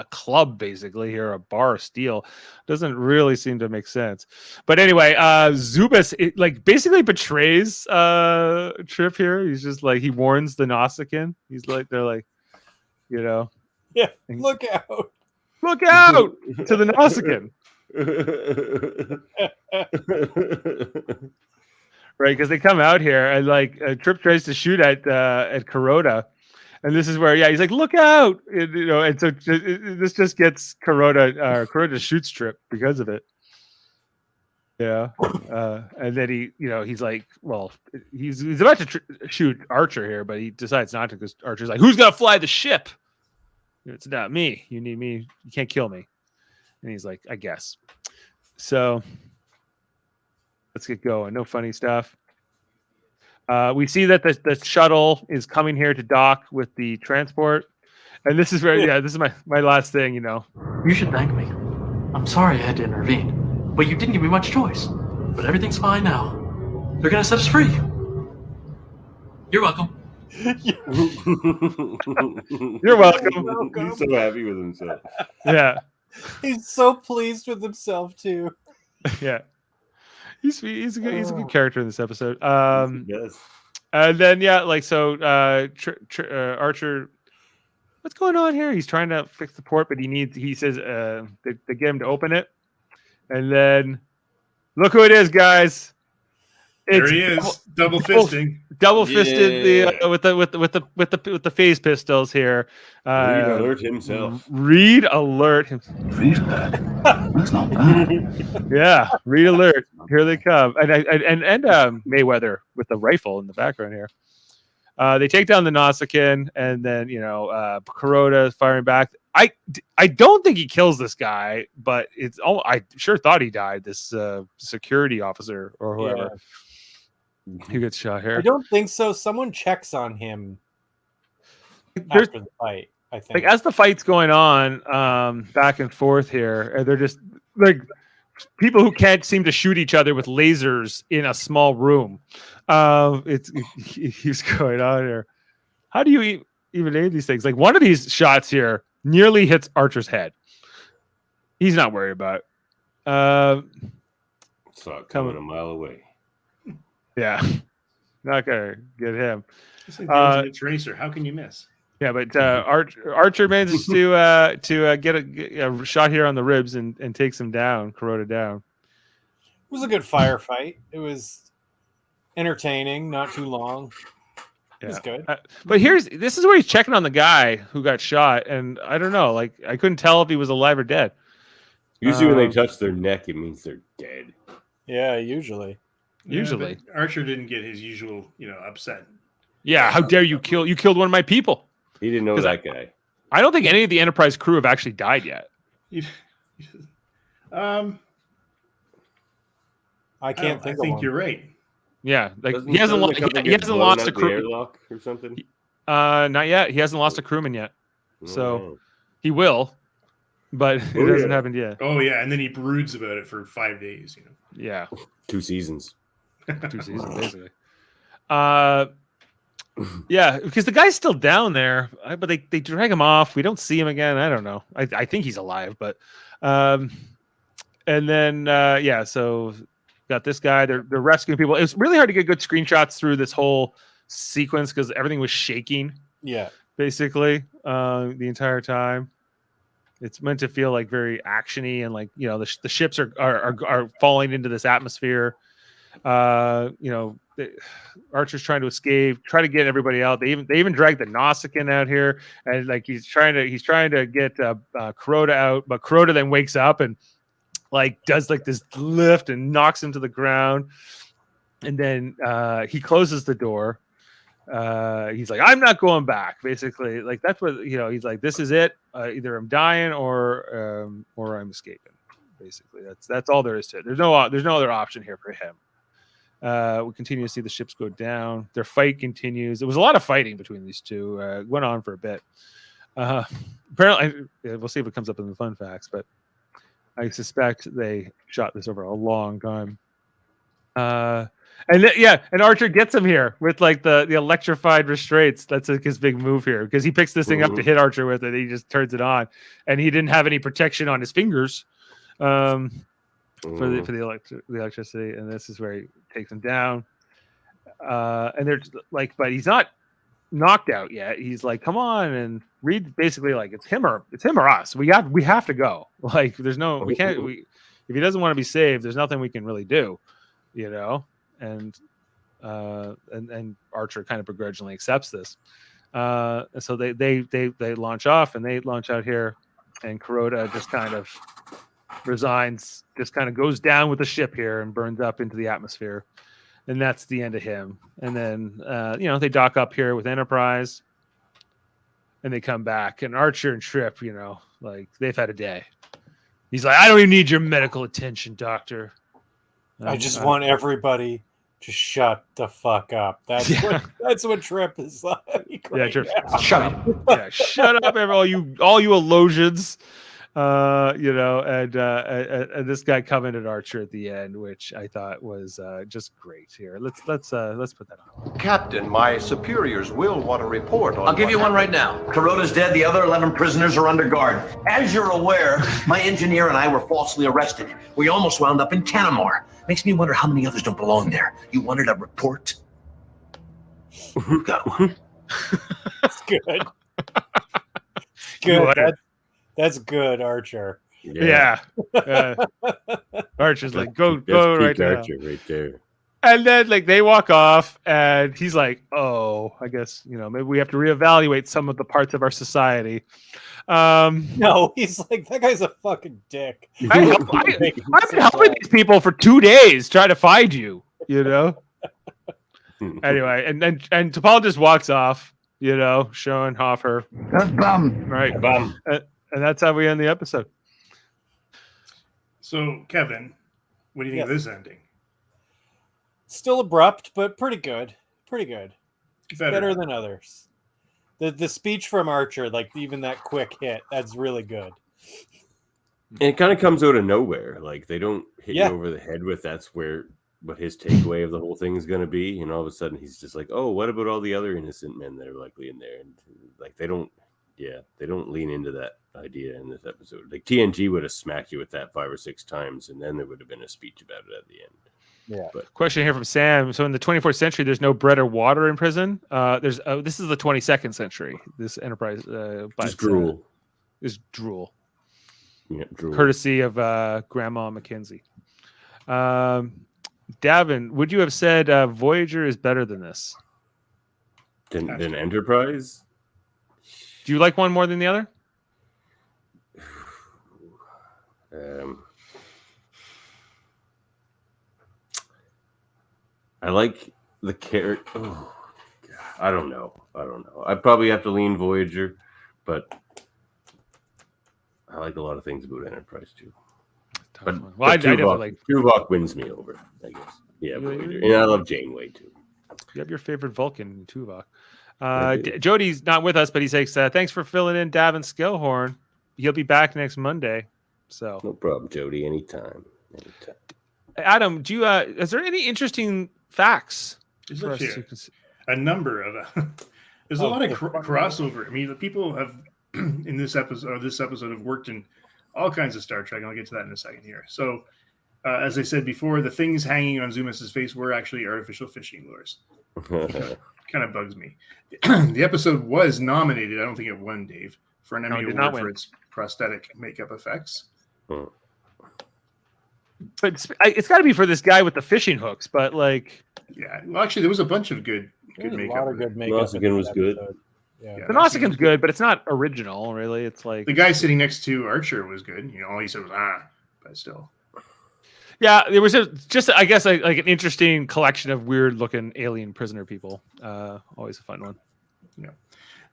club basically here, a bar of steel, doesn't really seem to make sense. But anyway, Zubas basically betrays Trip here. He's just like, he warns the Nausicaan. He's like, they're like, yeah, look out to the Nausicaan. Right, because they come out here and Trip tries to shoot at Kuroda, and this is where he's like, look out, and so this just gets Kuroda shoots Trip because of it. Yeah, and then he's like, well, he's about to shoot Archer here, but he decides not to, because Archer's like, who's gonna fly the ship? It's not me. You need me. You can't kill me. And he's like, I guess. So Let's get going. No funny stuff. We see that the shuttle is coming here to dock with the transport. And this is this is my last thing, You should thank me. I'm sorry I had to intervene, but you didn't give me much choice. But everything's fine now. They're gonna set us free. You're welcome. You're welcome. He's so happy with himself. Yeah. He's so pleased with himself too. Yeah. He's a good character in this episode. Yes. And then Archer, what's going on here? He's trying to fix the port, but he says they get him to open it. And then look who it is, guys. There he is, double fisting. Double fisted with the phase pistols here. Reed Alert himself. Reed Alert himself. Reed Alert. That's not bad. Yeah, Reed Alert. Here they come. And Mayweather with the rifle in the background here. They take down the Nausicaan, and then Kuroda is firing back. I don't think he kills this guy, but I sure thought he died. This security officer or whoever. Yeah. Who gets shot here? I don't think so. Someone checks on him after the fight. I think, as the fight's going on, back and forth here, and they're just like people who can't seem to shoot each other with lasers in a small room. He's going on here. How do you even name these things? Like one of these shots here nearly hits Archer's head. He's not worried about it. Saw it coming a mile away. Yeah, not gonna get him. It's like the ultimate tracer. How can you miss? Yeah, but Archer manages to get a shot here on the ribs and takes him down, Kuroda down. It was a good firefight. It was entertaining, not too long. It was good. But this is where he's checking on the guy who got shot, and I don't know, like I couldn't tell if he was alive or dead. Usually when they touch their neck, it means they're dead. Yeah, usually. Usually, Archer didn't get his usual, upset. Yeah, how dare you kill? You killed one of my people. He didn't know that guy. I don't think any of the Enterprise crew have actually died yet. I can't think. I think you're right. Yeah, like he hasn't lost a crew airlock or something. Not yet. He hasn't lost a crewman yet, so he will, but it hasn't happened yet. Oh yeah, and then he broods about it for 5 days. Yeah, 2 seasons. 2 seasons, basically. Yeah, because the guy's still down there, but they drag him off. We don't see him again. I don't know. I think he's alive, but and then so got this guy. They're rescuing people. It was really hard to get good screenshots through this whole sequence because everything was shaking. Yeah, basically the entire time. It's meant to feel like very actiony and like the ships are falling into this atmosphere. Archer's trying to escape, try to get everybody out. They even drag the Nausicaan out here, and like he's trying to get Kuroda out, but Kuroda then wakes up and like does like this lift and knocks him to the ground, and then he closes the door. He's like, I'm not going back. Basically, like that's what he's like. This is it. Either I'm dying or I'm escaping. Basically, that's all there is to it. There's no other option here for him. We continue to see the ships go down. Their fight continues. There was a lot of fighting between these two. It went on for a bit. Apparently, we'll see if it comes up in the fun facts, but I suspect they shot this over a long time. And Archer gets him here with like the electrified restraints. That's like his big move here because he picks this thing up to hit Archer with it. He just turns it on, and he didn't have any protection on his fingers for the electricity. And this is where he takes him down. And they're like, but he's not knocked out yet. He's like, come on, and Reed basically like it's him or us. We have to go. Like there's no if he doesn't want to be saved, there's nothing we can really do. And Archer kind of begrudgingly accepts this. And so they launch off, and they launch out here, and Kuroda just kind of resigns, just kind of goes down with the ship here and burns up into the atmosphere. And that's the end of him. And then they dock up here with Enterprise, and they come back, and Archer and Trip, like they've had a day. He's like, I don't even need your medical attention, Doctor. I just want everybody to shut the fuck up. That's what Trip is like. Yeah, Trip. Shut up. Yeah, shut up, all you Elogians. And this guy commented Archer at the end, which I thought was just great. Here, let's put that on. Captain, my superiors will want to report on. I'll give you one right now. Kuroda's dead. The other 11 prisoners are under guard. As you're aware, my engineer and I were falsely arrested. We almost wound up in Canamar. Makes me wonder how many others don't belong there. You wanted a report? You got one. That's good. Good. That's good, Archer. Yeah. Archer's like, go right there. Archer right there. And then they walk off, and he's like, "Oh, I guess maybe we have to reevaluate some of the parts of our society." No, he's like, that guy's a fucking dick. I've been helping these people for 2 days trying to find you. Anyway, and T'Pol just walks off. Showing off her. That's bum. Right, bum. And that's how we end the episode. So, Kevin, what do you think of this ending? Still abrupt, but pretty good. Pretty good. Better than others. The speech from Archer, even that quick hit, that's really good. And it kind of comes out of nowhere. They don't hit you over the head with what his takeaway of the whole thing is going to be. And all of a sudden he's just like, oh, what about all the other innocent men that are likely in there? And they don't lean into that idea in this episode. TNG would have smacked you with that 5 or 6 times, and then there would have been a speech about it at the end. Yeah. But question here from Sam. So in the 24th century, there's no bread or water in prison. This is the 22nd century. This Enterprise, just drool. Is drool. Yeah, drool. Courtesy of Grandma Mackenzie. Davan, would you have said Voyager is better than this? Than Enterprise? Do you like one more than the other? I like the character. Oh, I don't know. I'd probably have to lean Voyager, but I like a lot of things about Enterprise too. But I definitely like Tuvok wins me over, I guess. Yeah, Voyager. And I love Janeway too. You have your favorite Vulcan, Tuvok. Jody's not with us, but he says, thanks for filling in Davan Skelhorn. He'll be back next Monday. So no problem, Jody. Anytime. Adam, do you is there any interesting facts? There's actually a number of there's a lot of crossover. I mean, the people have in this episode have worked in all kinds of Star Trek, and I'll get to that in a second here. So as I said before, the things hanging on Zumas's face were actually artificial fishing lures. Kind of bugs me. The episode was nominated. I don't think it won, Dave, for an Emmy Award for its prosthetic makeup effects. Oh. But it's got to be for this guy with the fishing hooks. But yeah, well, actually, there was a bunch of good makeup. A lot of good makeup. Nausicaan was good. Yeah, the Nausicaa's good, but it's not original, really. It's like the guy sitting next to Archer was good. All he said was but still. Yeah, there was just I guess like an interesting collection of weird looking alien prisoner people. Always a fun one. Yeah,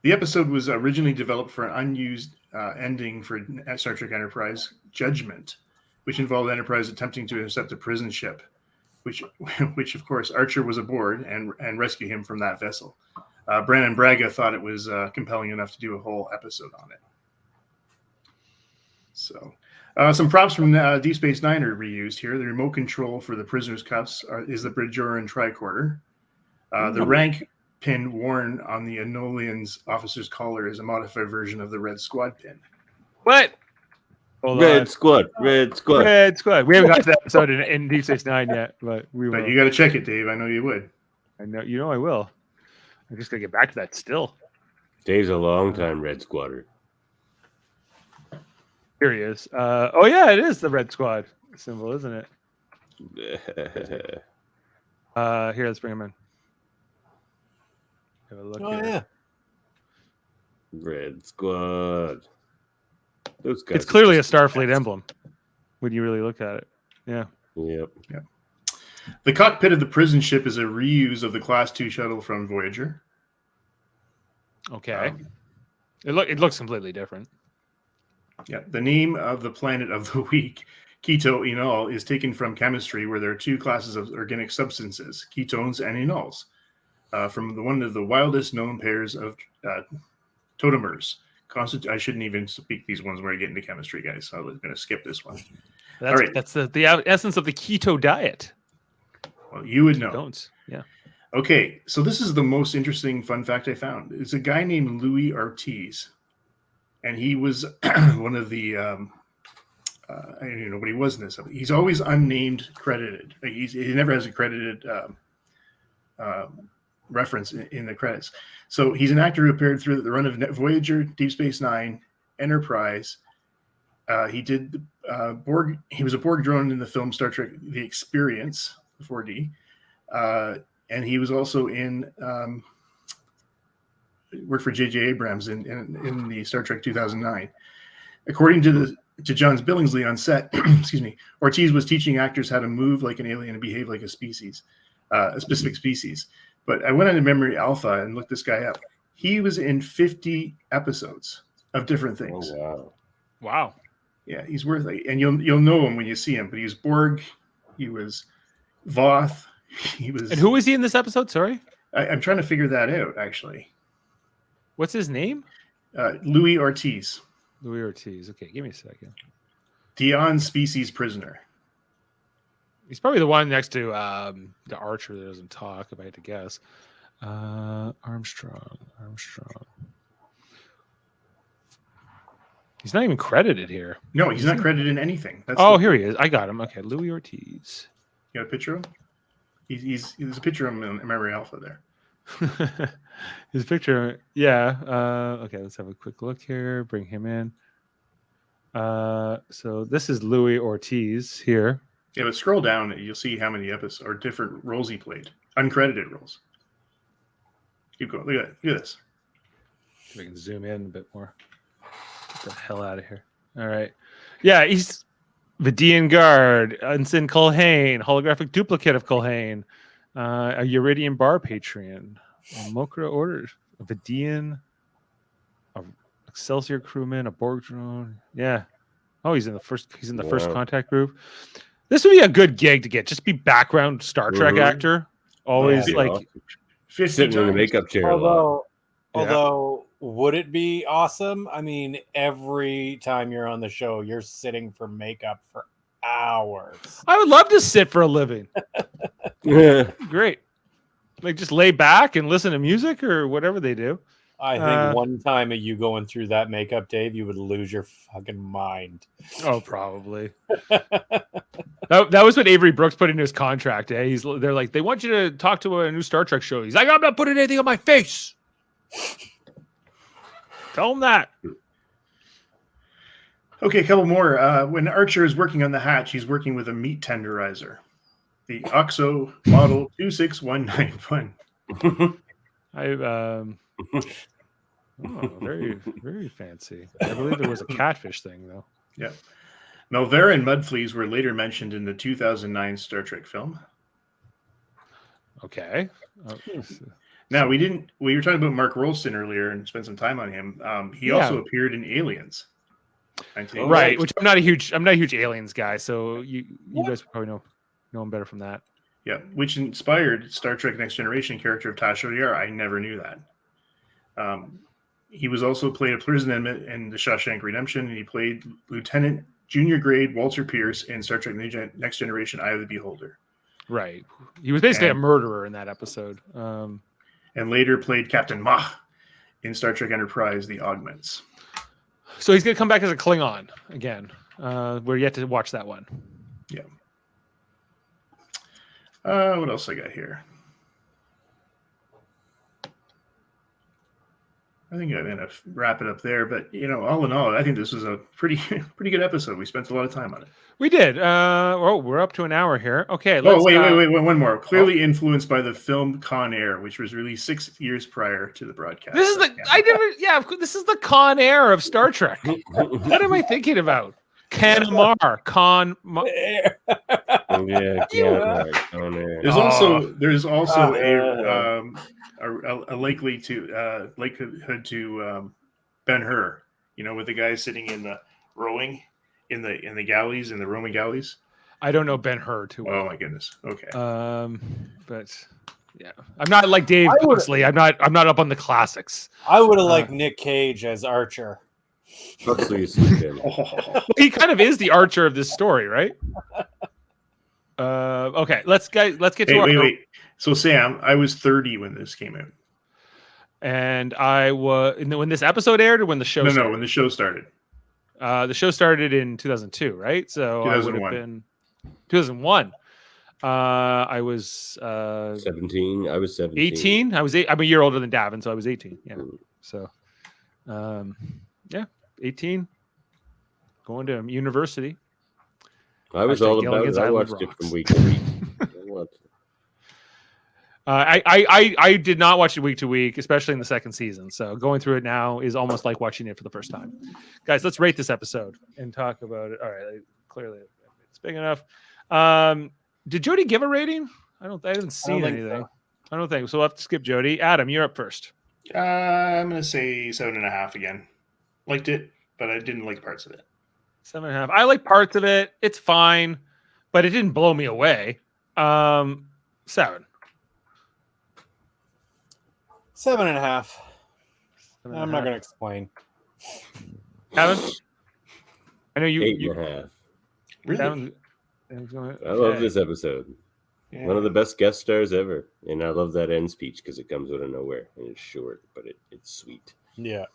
the episode was originally developed for an unused ending for Star Trek Enterprise, Judgment, which involved Enterprise attempting to intercept a prison ship, which of course Archer was aboard and rescue him from that vessel. Brandon Braga thought it was compelling enough to do a whole episode on it. So. Some props from Deep Space Nine are reused here. The remote control for the prisoner's cuffs is the Bajoran tricorder. The rank pin worn on the Enolian's officer's collar is a modified version of the Red Squad pin. What? Red Squad. We haven't got to that episode in Deep Space Nine yet, but we will. But you got to check it, Dave. I know you would. I know. I will. I'm just gonna get back to that still. Dave's a long time Red Squadder. Here he is. Oh yeah, it is the Red Squad symbol, isn't it? Here, let's bring him in. Have a look here. Yeah. Red Squad. Those guys. It's clearly a Starfleet emblem when you really look at it. Yeah. Yep. Yeah. The cockpit of the prison ship is a reuse of the Class 2 shuttle from Voyager. Okay. It looks completely different. Yeah, the name of the planet of the week enol is taken from chemistry, where there are two classes of organic substances, ketones and enols, from one of the wildest known pairs of tautomers. I shouldn't even speak these ones where I get into chemistry, guys. So I'm going to skip this one. That's the essence of the keto diet. Well, you would know. Don't. Yeah. Okay, so this is the most interesting fun fact I found. It's a guy named Louis Ortiz, and he was one of the I don't even know what he was in this. He's always unnamed credited. He never has a credited reference in the credits. So he's an actor who appeared through the run of Voyager, Deep Space Nine, Enterprise. He did Borg. He was a Borg drone in the film Star Trek: The Experience, 4D, and he was also in worked for J.J. Abrams in the Star Trek 2009. According to Johns Billingsley on set, excuse me, Ortiz was teaching actors how to move like an alien and behave like a species, a specific species. But I went on to Memory Alpha and looked this guy up. He was in 50 episodes of different things. Oh, wow. Yeah, he's worth it. And you'll know him when you see him. But he was Borg. He was Voth. He was. And who was he in this episode? Sorry, I'm trying to figure that out. Actually, what's his name? Louis Ortiz. Louis Ortiz. Okay, give me a second. Dion species prisoner. He's probably the one next to the Archer that doesn't talk, if I had to guess. Armstrong. He's not even credited here. No, he's not credited in anything. Here he is. I got him. Okay, Louis Ortiz. You got a picture of him? There's a picture of him in Memory Alpha there. His picture, yeah. Okay, let's have a quick look here. Bring him in. So this is Louis Ortiz here. Yeah, but scroll down and you'll see how many episodes or different roles he played. Uncredited roles. Keep going. Look at this. We can zoom in a bit more. Get the hell out of here. All right. Yeah, he's Vidian Guard, Ensign Culhane, holographic duplicate of Culhane, a Uridian Bar Patron, a Mokra Order, a Vidian, a Excelsior crewman, a Borg drone. Yeah. Oh, he's in the first contact group. This would be a good gig to get. Just be background Star Trek actor. Always like sitting in the makeup chair. Although, would it be awesome? I mean, every time you're on the show, you're sitting for makeup for hours. I would love to sit for a living. Yeah, great. Like just lay back and listen to music or whatever they do. I think one time of you going through that makeup, Dave, you would lose your fucking mind. Oh, probably. that was what Avery Brooks put into his contract. They're like, they want you to talk to a new Star Trek show. He's like, I'm not putting anything on my face. Tell him that. Okay, a couple more. When Archer is working on the hatch, he's working with a meat tenderizer, the OXO model 26191. Very, very fancy. I believe there was a catfish thing, though. Yeah. Melvera and Mudfleas were later mentioned in the 2009 Star Trek film. Okay. Now, we were talking about Mark Rolston earlier and spent some time on him. He also appeared in Aliens. Right, which I'm not a huge Aliens guy, so you guys probably know him better from that. Yeah, which inspired Star Trek Next Generation character of Tasha Yar. I never knew that. He was also played a prison inmate in The Shawshank Redemption, and he played Lieutenant Junior Grade Walter Pierce in Star Trek Next Generation: Eye of the Beholder. Right. He was basically a murderer in that episode. And later played Captain Mach in Star Trek Enterprise: The Augments. So he's going to come back as a Klingon again. We're yet to watch that one. Yeah. What else I got here? I think I'm going to wrap it up there. But, all in all, I think this was a pretty good episode. We spent a lot of time on it. We did. We're up to an hour here. Okay. Wait. One more. Clearly influenced by the film Con Air, which was released 6 years prior to the broadcast. This is this is the Con Air of Star Trek. What am I thinking about? Canamar, Con Air. There's also a likelihood to Ben-Hur, with the guy sitting in the rowing in the galleys, in the Roman galleys? I don't know Ben-Hur too well. Oh my goodness. Okay. But yeah, I'm not like Dave Huxley. I'm not up on the classics. I would have liked Nick Cage as Archer. Huxley is He kind of is the Archer of this story, right? Okay, let's get to wait. So Sam, I was 30 when this came out. And I was when this episode aired, or when the show? No, when the show started. The show started in 2002, right? So 2001. I would have been 2001. I was 17. I was 17. 18. I'm a year older than Davan, so I was 18. Yeah. So, 18. Going to university. I was all about it. I watched it from week to week. I did not watch it week to week, especially in the second season. So going through it now is almost like watching it for the first time. Guys, let's rate this episode and talk about it. All right, clearly it's big enough. Did Jody give a rating? I haven't seen anything. So. I don't think so. We'll have to skip Jody. Adam, you're up first. I'm gonna say 7.5 again. Liked it, but I didn't like parts of it. 7.5. I like parts of it. It's fine, but it didn't blow me away. 7. 7.5. I'm not going to explain. Kevin? I know you. 8.5. Really? I love this episode. Yeah. One of the best guest stars ever. And I love that end speech because it comes out of nowhere. And it's short, but it's sweet. Yeah.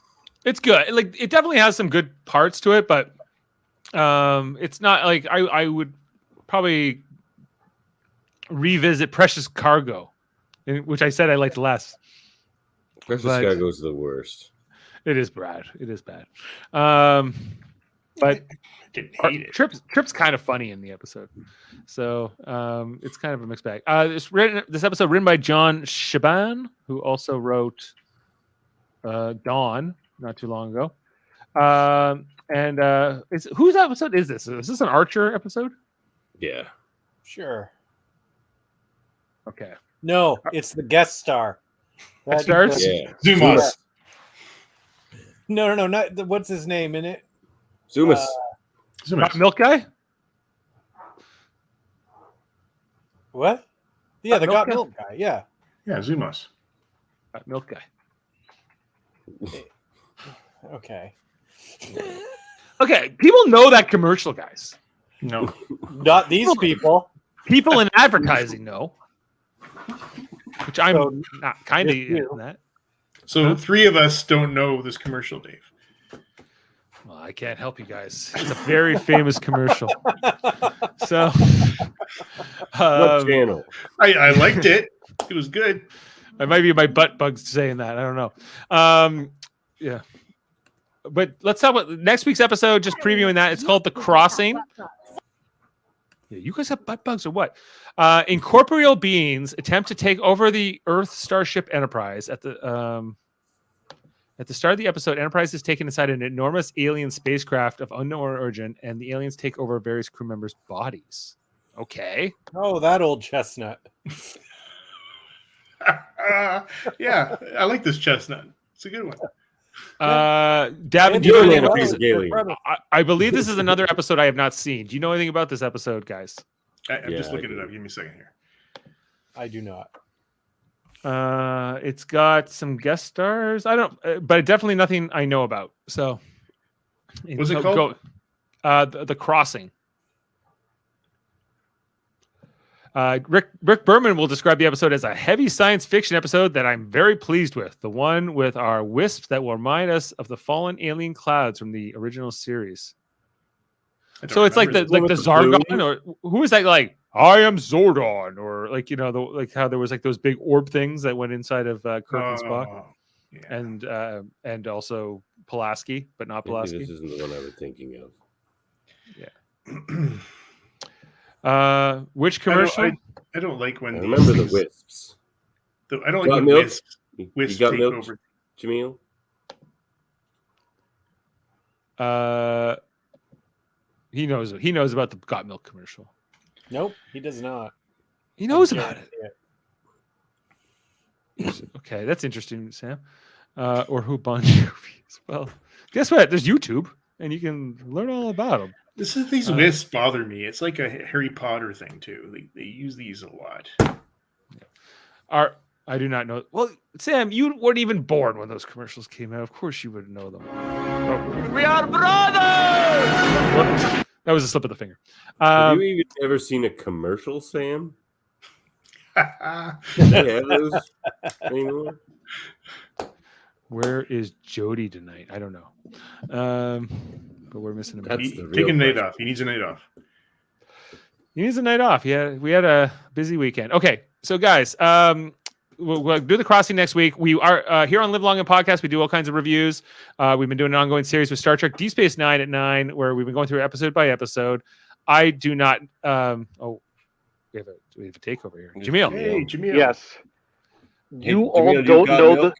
It's good. Like, it definitely has some good parts to it, but it's not like I would probably revisit Precious Cargo, which I said I liked less. Precious Cargo is the worst. It is bad. But I didn't hate it. Trip's kind of funny in the episode, so it's kind of a mixed bag. This episode written by John Shaban, who also wrote Dawn not too long ago. Whose episode is this? Is this an Archer episode? Yeah. Sure. Okay. No, it's the guest star. That starts? Yeah. Zumas. No, not what's his name in it? Zumas. Milk guy? What? Yeah, the Got Milk guy. Yeah. Yeah, Zumas. Milk guy. Okay. Okay, people know that commercial, guys. No. Not these people. People in advertising know. Which I'm not kind of in that. So 3 of us don't know this commercial, Dave. Well, I can't help you guys. It's a very famous commercial. So, what channel? I liked it. It was good. It might be my butt bugs saying that. I don't know. Yeah. But let's talk about next week's episode, just previewing that. It's called The Crossing. Yeah, you guys have butt bugs or what? Incorporeal beings attempt to take over the Earth Starship Enterprise. At the start of the episode, Enterprise is taken inside an enormous alien spacecraft of unknown origin, and the aliens take over various crew members' bodies. Okay. Oh, that old chestnut. Yeah, I like this chestnut. It's a good one. Davan, I believe this is another episode I have not seen. Do you know anything about this episode, guys? I'm just looking it up. Give me a second here. I do not. It's got some guest stars. I don't, but definitely nothing I know about. So, what's it called? The Crossing. Rick Berman will describe the episode as a heavy science fiction episode that I'm very pleased with. The one with our wisps that will remind us of the fallen alien clouds from the original series. So it's like the Zargon, or who is that? Like, I am Zordon, or like, you know, like how there was like those big orb things that went inside of Kirk and Spock, yeah. And also Pulaski, but not Pulaski. This isn't the one I was thinking of. Yeah. Which commercial? I don't like when I remember the wisps. I don't like when wisps got take milk, over. Jaemeel? He knows about the Got Milk commercial. Nope, he does not. He knows about it. Okay, that's interesting, Sam. Or who Bon Jovi as well. Guess what? There's YouTube. and you can learn all about them. These lists bother me. It's like a Harry Potter thing too. They use these a lot. I do not know. Well, Sam, you weren't even born when those commercials came out. Of course, you would know them. We are brothers. That was a slip of the finger. Have you even ever seen a commercial, Sam? Do they have those anymore? Where is Jody tonight? I don't know. But we're missing him. Take a night off. He needs a night off. He needs a night off. Yeah, we had a busy weekend. Okay, so guys, we'll do the crossing next week. We are here on Live Long and Podcast. We do all kinds of reviews. We've been doing an ongoing series with Star Trek Deep Space Nine at 9, where we've been going through episode by episode. I do not. We have a takeover here. Jaemeel. Hey, Jaemeel. Yes. Hey, You all Jaemeel, don't got know milk?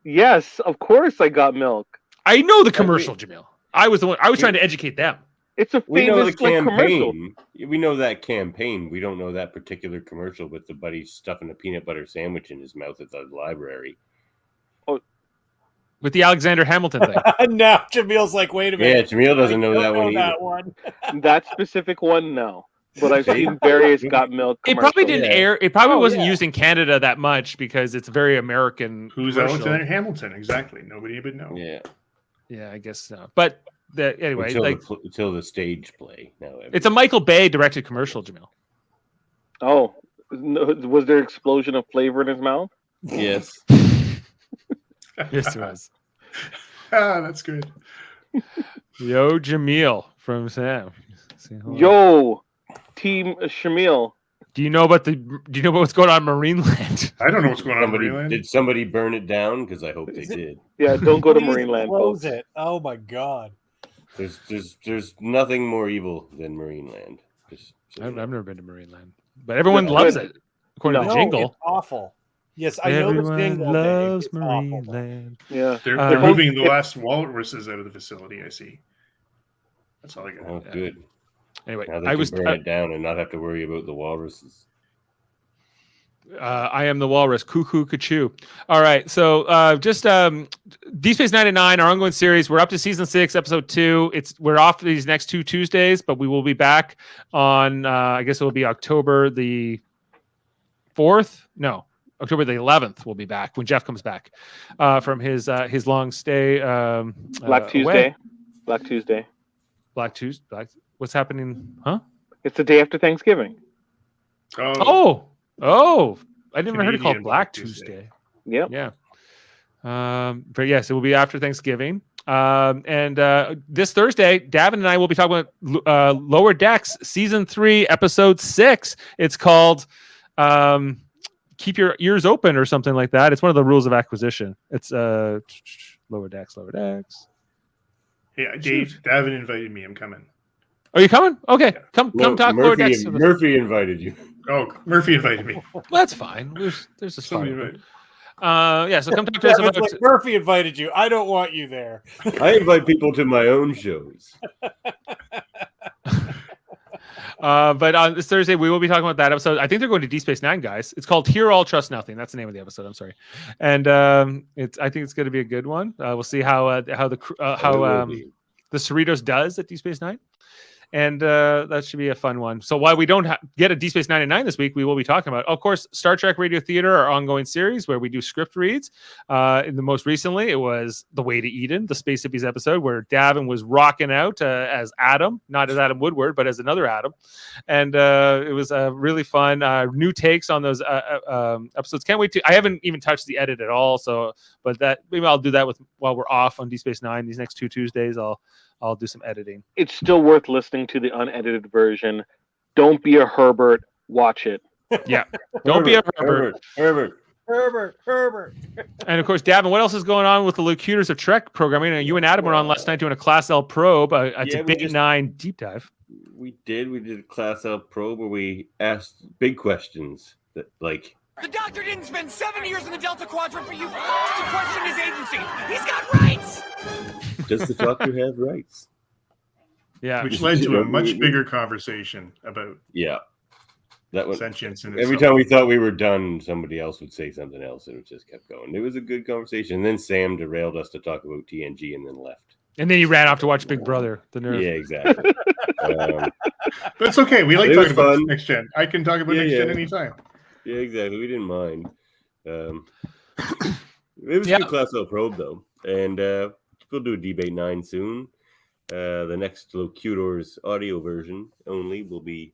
Yes, of course I got milk. I know the commercial, Jaemeel. I was trying to educate them. It's a We know the famous commercial. campaign. We know that campaign. We don't know that particular commercial with the buddy stuffing a peanut butter sandwich in his mouth at the library. With the Alexander Hamilton thing. Now Jameel's like, wait a minute. Yeah, Jaemeel doesn't know that one either. That one. That specific one, no. But I've seen various got milk. It probably didn't commercials. air. It probably wasn't used in Canada that much because it's a very American. Who's commercial. Alexander Hamilton? Exactly. Nobody would know. Yeah, I guess so. But anyway, until the stage play. No, it's a Michael Bay directed commercial, Jaemeel. Oh, was there explosion of flavor in his mouth? Yes. Yes, it was. That's good. Yo, Jaemeel from Sam. Yo, Team Jaemeel. Do you know about what's going on in Marineland? I don't know what's going on in Marineland. Did somebody burn it down? Because I hope they did. Yeah, don't go to Please Marineland, close folks. it. Oh my god. There's nothing more evil than Marineland. I've never been to Marineland, but everyone loves it. According to the jingle, it's awful. Yes, I know the everyone jingle. loves It's awful. Marineland. Yeah, They're moving the last walruses out of the facility. I see. That's all I got. Oh, good. Anyway, now they can burn it down and not have to worry about the walruses. I am the walrus. Cuckoo, cachoo. All right. So just Deep Space 99, our ongoing series. We're up to season 6, episode 2. We're off these next 2 Tuesdays, but we will be back on. I guess it will be October the 4th. No, October the 11th. We'll be back when Jeff comes back from his long stay. Black Tuesday. Away. Black Tuesday. Black Tuesday. What's happening? Huh? It's the day after Thanksgiving. Oh, I never heard it called Black Tuesday. Yep. Yeah. But yes, it will be after Thanksgiving. And this Thursday, Davan and I will be talking about Lower Decks Season 3, Episode 6. It's called Keep Your Ears Open or something like that. It's one of the rules of acquisition. It's Lower Decks. Hey, Dave, Davan invited me. I'm coming. Are you coming? Okay. Come talk Lower Decks. Murphy invited you. Oh, Murphy invited me. Well, that's fine. There's a spot. Yeah, so come talk to us about like Murphy invited you. I don't want you there. I invite people to my own shows. But on this Thursday, we will be talking about that episode. I think they're going to Deep Space Nine, guys. It's called Hear All, Trust Nothing. That's the name of the episode. I'm sorry, and I think it's going to be a good one. We'll see how the Cerritos does at Deep Space Nine. And that should be a fun one. So while we don't get a Deep Space 99 this week, we will be talking about, of course, Star Trek Radio Theater, our ongoing series where we do script reads. In the most recently, it was The Way to Eden, the Space Hippies episode, where Davan was rocking out as Adam, not as Adam Woodward, but as another Adam. And it was really fun. New takes on those episodes. Can't wait to. I haven't even touched the edit at all. But maybe I'll do that while we're off on Deep Space Nine these next 2 Tuesdays. I'll do some editing. It's still worth listening to the unedited version. Don't be a Herbert. Watch it. Yeah. Don't be a Herbert. Herbert. And of course, Davan, what else is going on with the Locutors of Trek programming? You and Adam were on last night doing a Class L probe, a Debate 9 deep dive. We did a Class L probe where we asked big questions that, like, The Doctor didn't spend 7 years in the Delta Quadrant for you to question his agency. He's got rights. does the Doctor have rights? Yeah, which led to a much bigger conversation about that was sentience. Every time we thought we were done, somebody else would say something else, and it just kept going. It was a good conversation. And then Sam derailed us to talk about TNG, and then left. And then you ran off to watch Big Brother. The nerve. Yeah, exactly. That's okay. We like It was talking about fun. next gen. I can talk about next gen anytime. Yeah, exactly. We didn't mind. It was a good class little probe though, and we'll do a debate 9 soon. The next Locutors audio version only will be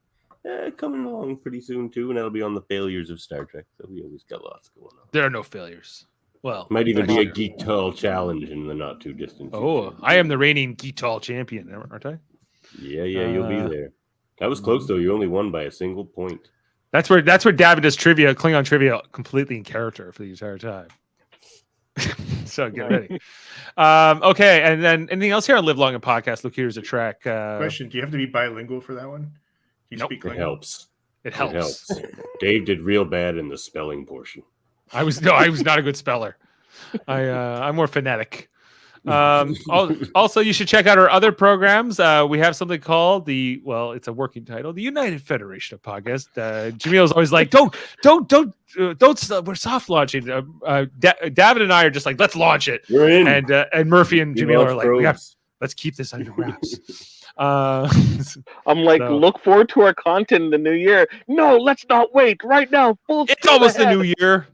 coming along pretty soon too, and that'll be on the failures of Star Trek. So we always got lots going on. There are no failures. Well, might even be a Geek Tall challenge in the not too distant future. Oh, I am the reigning Geek Tall champion, aren't I? Yeah, you'll be there. That was close though. You only won by a single point. That's where David does trivia, Klingon trivia, completely in character for the entire time. So get ready. Okay, and then anything else here on Live Long and Podcast? Look, here's a track. Question: do you have to be bilingual for that one? Do you Nope. speak It Klingon? helps. It helps. Dave did real bad in the spelling portion. I was not a good speller. I'm more phonetic. Also, you should check out our other programs. We have something called it's a working title, the United Federation of Podcasts. Jaemeel's always like, don't, we're soft launching. David and I are just like, let's launch it. We're in. And Murphy and Jaemeel are like, probes. let's keep this under wraps. I'm like, So- look forward to our content in the new year. No, let's not wait. Right now, full It's speed almost the ahead. new year.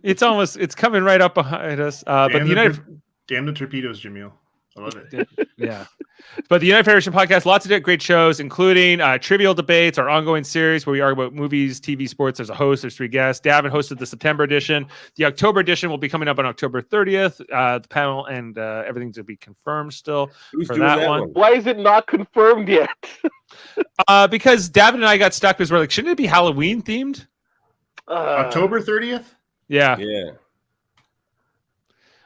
It's coming right up behind us. But the United. Damn the torpedoes, Jaemeel. I love it. Yeah. But the United Federation podcast, lots of great shows, including Trivial Debates, our ongoing series where we argue about movies, TV, sports. There's a host, there's 3 guests. Davan hosted the September edition. The October edition will be coming up on October 30th. The panel and everything's to be confirmed still Who's for doing that that one. one? Why is it not confirmed yet? Because Davan and I got stuck because we're like, shouldn't it be Halloween themed? October 30th? Yeah. Yeah.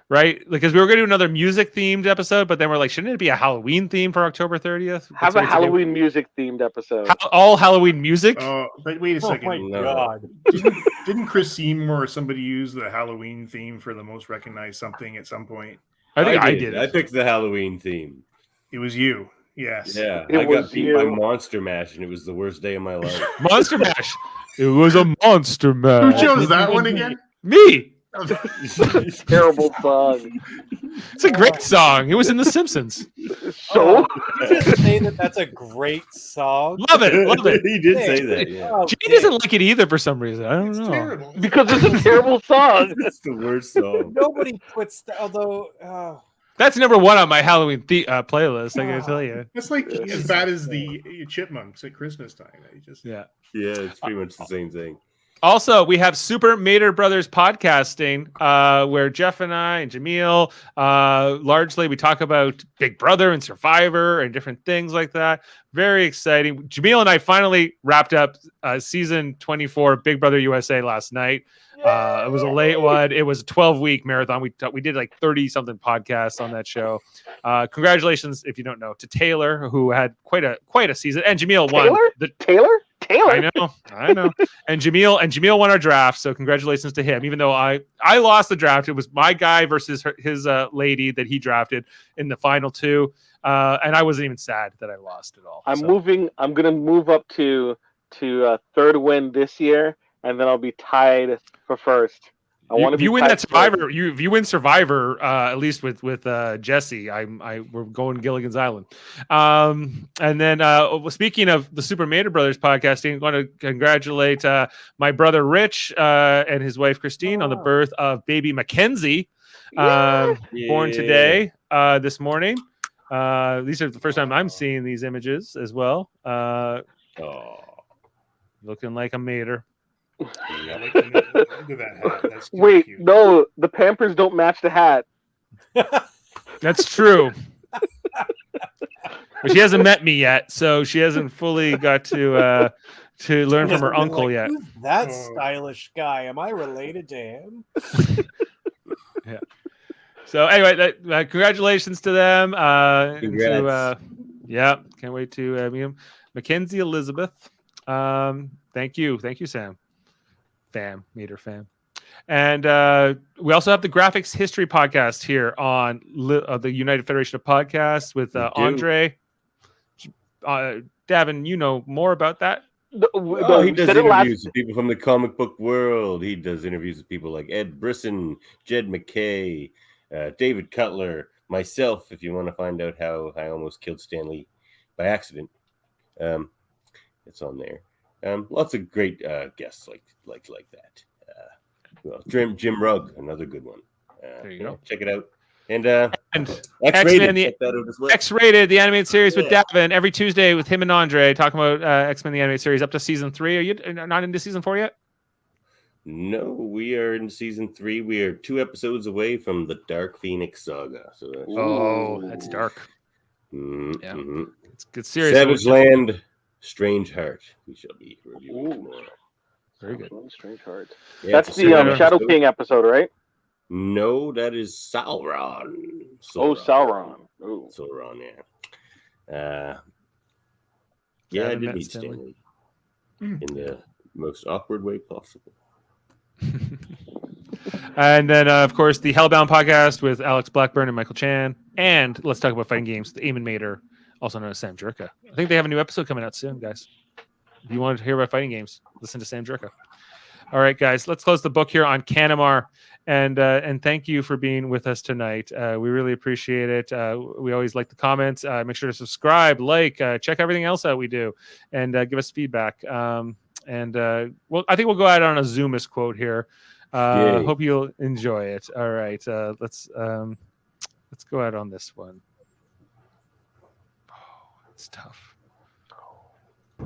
Right? Because we were going to do another music themed episode, but then we're like, shouldn't it be a Halloween theme for October 30th? Have a Halloween music themed episode. All Halloween music? Oh, but wait a second. Oh my god! Didn't Chris Seymour or somebody use the Halloween theme for the most recognized something at some point? I think I did. I picked the Halloween theme. It was you. Yes. Yeah, It I got was beat you. by Monster Mash, and it was the worst day of my life. Monster Mash. It was a Monster Mash. Who chose that one again? Me. Terrible song. It's a great song. It was in The Simpsons. So Did you just say that's a great song? Love it. Love it. He did say that. Yeah, Oh, Jay doesn't like it either for some reason. I don't know. Terrible. because it's a terrible song. that's the worst song. nobody puts although That's number 1 on my Halloween playlist. I gotta tell you. That's like as bad as the chipmunks at Christmas time. They just Yeah. Yeah, it's pretty much the same thing. Also, we have Super Mater Brothers podcasting, where Jeff and I and Jaemeel, largely we talk about Big Brother and Survivor and different things like that. Very exciting. Jaemeel and I finally wrapped up season 24 Big Brother USA last night. It was a late one. It was a 12-week marathon. We did like 30-something podcasts on that show. Congratulations, if you don't know, to Taylor, who had quite a season, and Jaemeel won. Taylor? I know. And Jaemeel won our draft, so congratulations to him. Even though I lost the draft, it was my guy versus his lady that he drafted in the final 2, and I wasn't even sad that I lost at all. I'm going to move up to third win this year, and then I'll be tied for first. If you win that Survivor, if you win Survivor, at least with Jesse, we're going Gilligan's Island. And then speaking of the Super Mater Brothers podcasting, I want to congratulate my brother Rich and his wife Christine on the birth of baby Mackenzie, born today, this morning. These are the first time I'm seeing these images as well. Looking like a mater. look at that hat. That's too Wait, cute. no, the Pampers don't match the hat. That's true. But she hasn't met me yet, so she hasn't fully got to learn from her uncle yet. Who's that stylish guy? Am I related to him? Yeah. So anyway, congratulations to them. Congrats. Can't wait to meet him. Mackenzie Elizabeth. Thank you, Sam. Meter fam. And we also have the Graphics History Podcast here on the United Federation of Podcasts with Andre. Davan, you know more about that? He does interviews with people from the comic book world. He does interviews with people like Ed Brisson, Jed McKay, David Cutler, myself, if you want to find out how I almost killed Stanley by accident, it's on there. Lots of great guests like that. Jim Rugg, another good one. There you go. Check it out. And X-Men, X-Rated, the animated series with Davan every Tuesday with him and Andre talking about X-Men the animated series up to season 3. Are you not into season 4 yet? No, we are in season 3. We are 2 episodes away from the Dark Phoenix saga. So that's dark. Mm-hmm. Yeah, it's a good series. Savage Land, Strange Heart. We shall be reviewing tomorrow. Very good. Strange Heart. Yeah, That's the Shadow King episode, right? No, that is Sauron. Oh, Sauron. Oh. Sauron, yeah. I did meet Stanley in the most awkward way possible. And then, of course, the Hellbound podcast with Alex Blackburn and Michael Chan. And let's talk about fighting games. The Eamon Mater, also known as Sam Jerka. I think they have a new episode coming out soon, guys. If you wanted to hear about fighting games, listen to Sam Jerka. All right, guys, let's close the book here on Canamar. And thank you for being with us tonight. We really appreciate it. We always like the comments. Make sure to subscribe, check everything else out we do, and give us feedback. Well, I think we'll go out on a Zoomis quote here. Hope you'll enjoy it. All right, let's go out on this one. Oh, it's tough.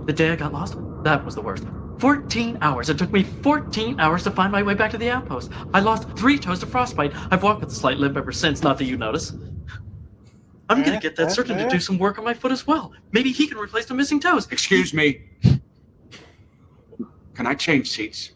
The day I got lost, that was the worst. 14 hours. It took me 14 hours to find my way back to the outpost. I lost 3 toes to frostbite. I've walked with a slight limp ever since, not that you notice. I'm gonna get that surgeon to do some work on my foot as well. Maybe he can replace the missing toes. Excuse me. Can I change seats?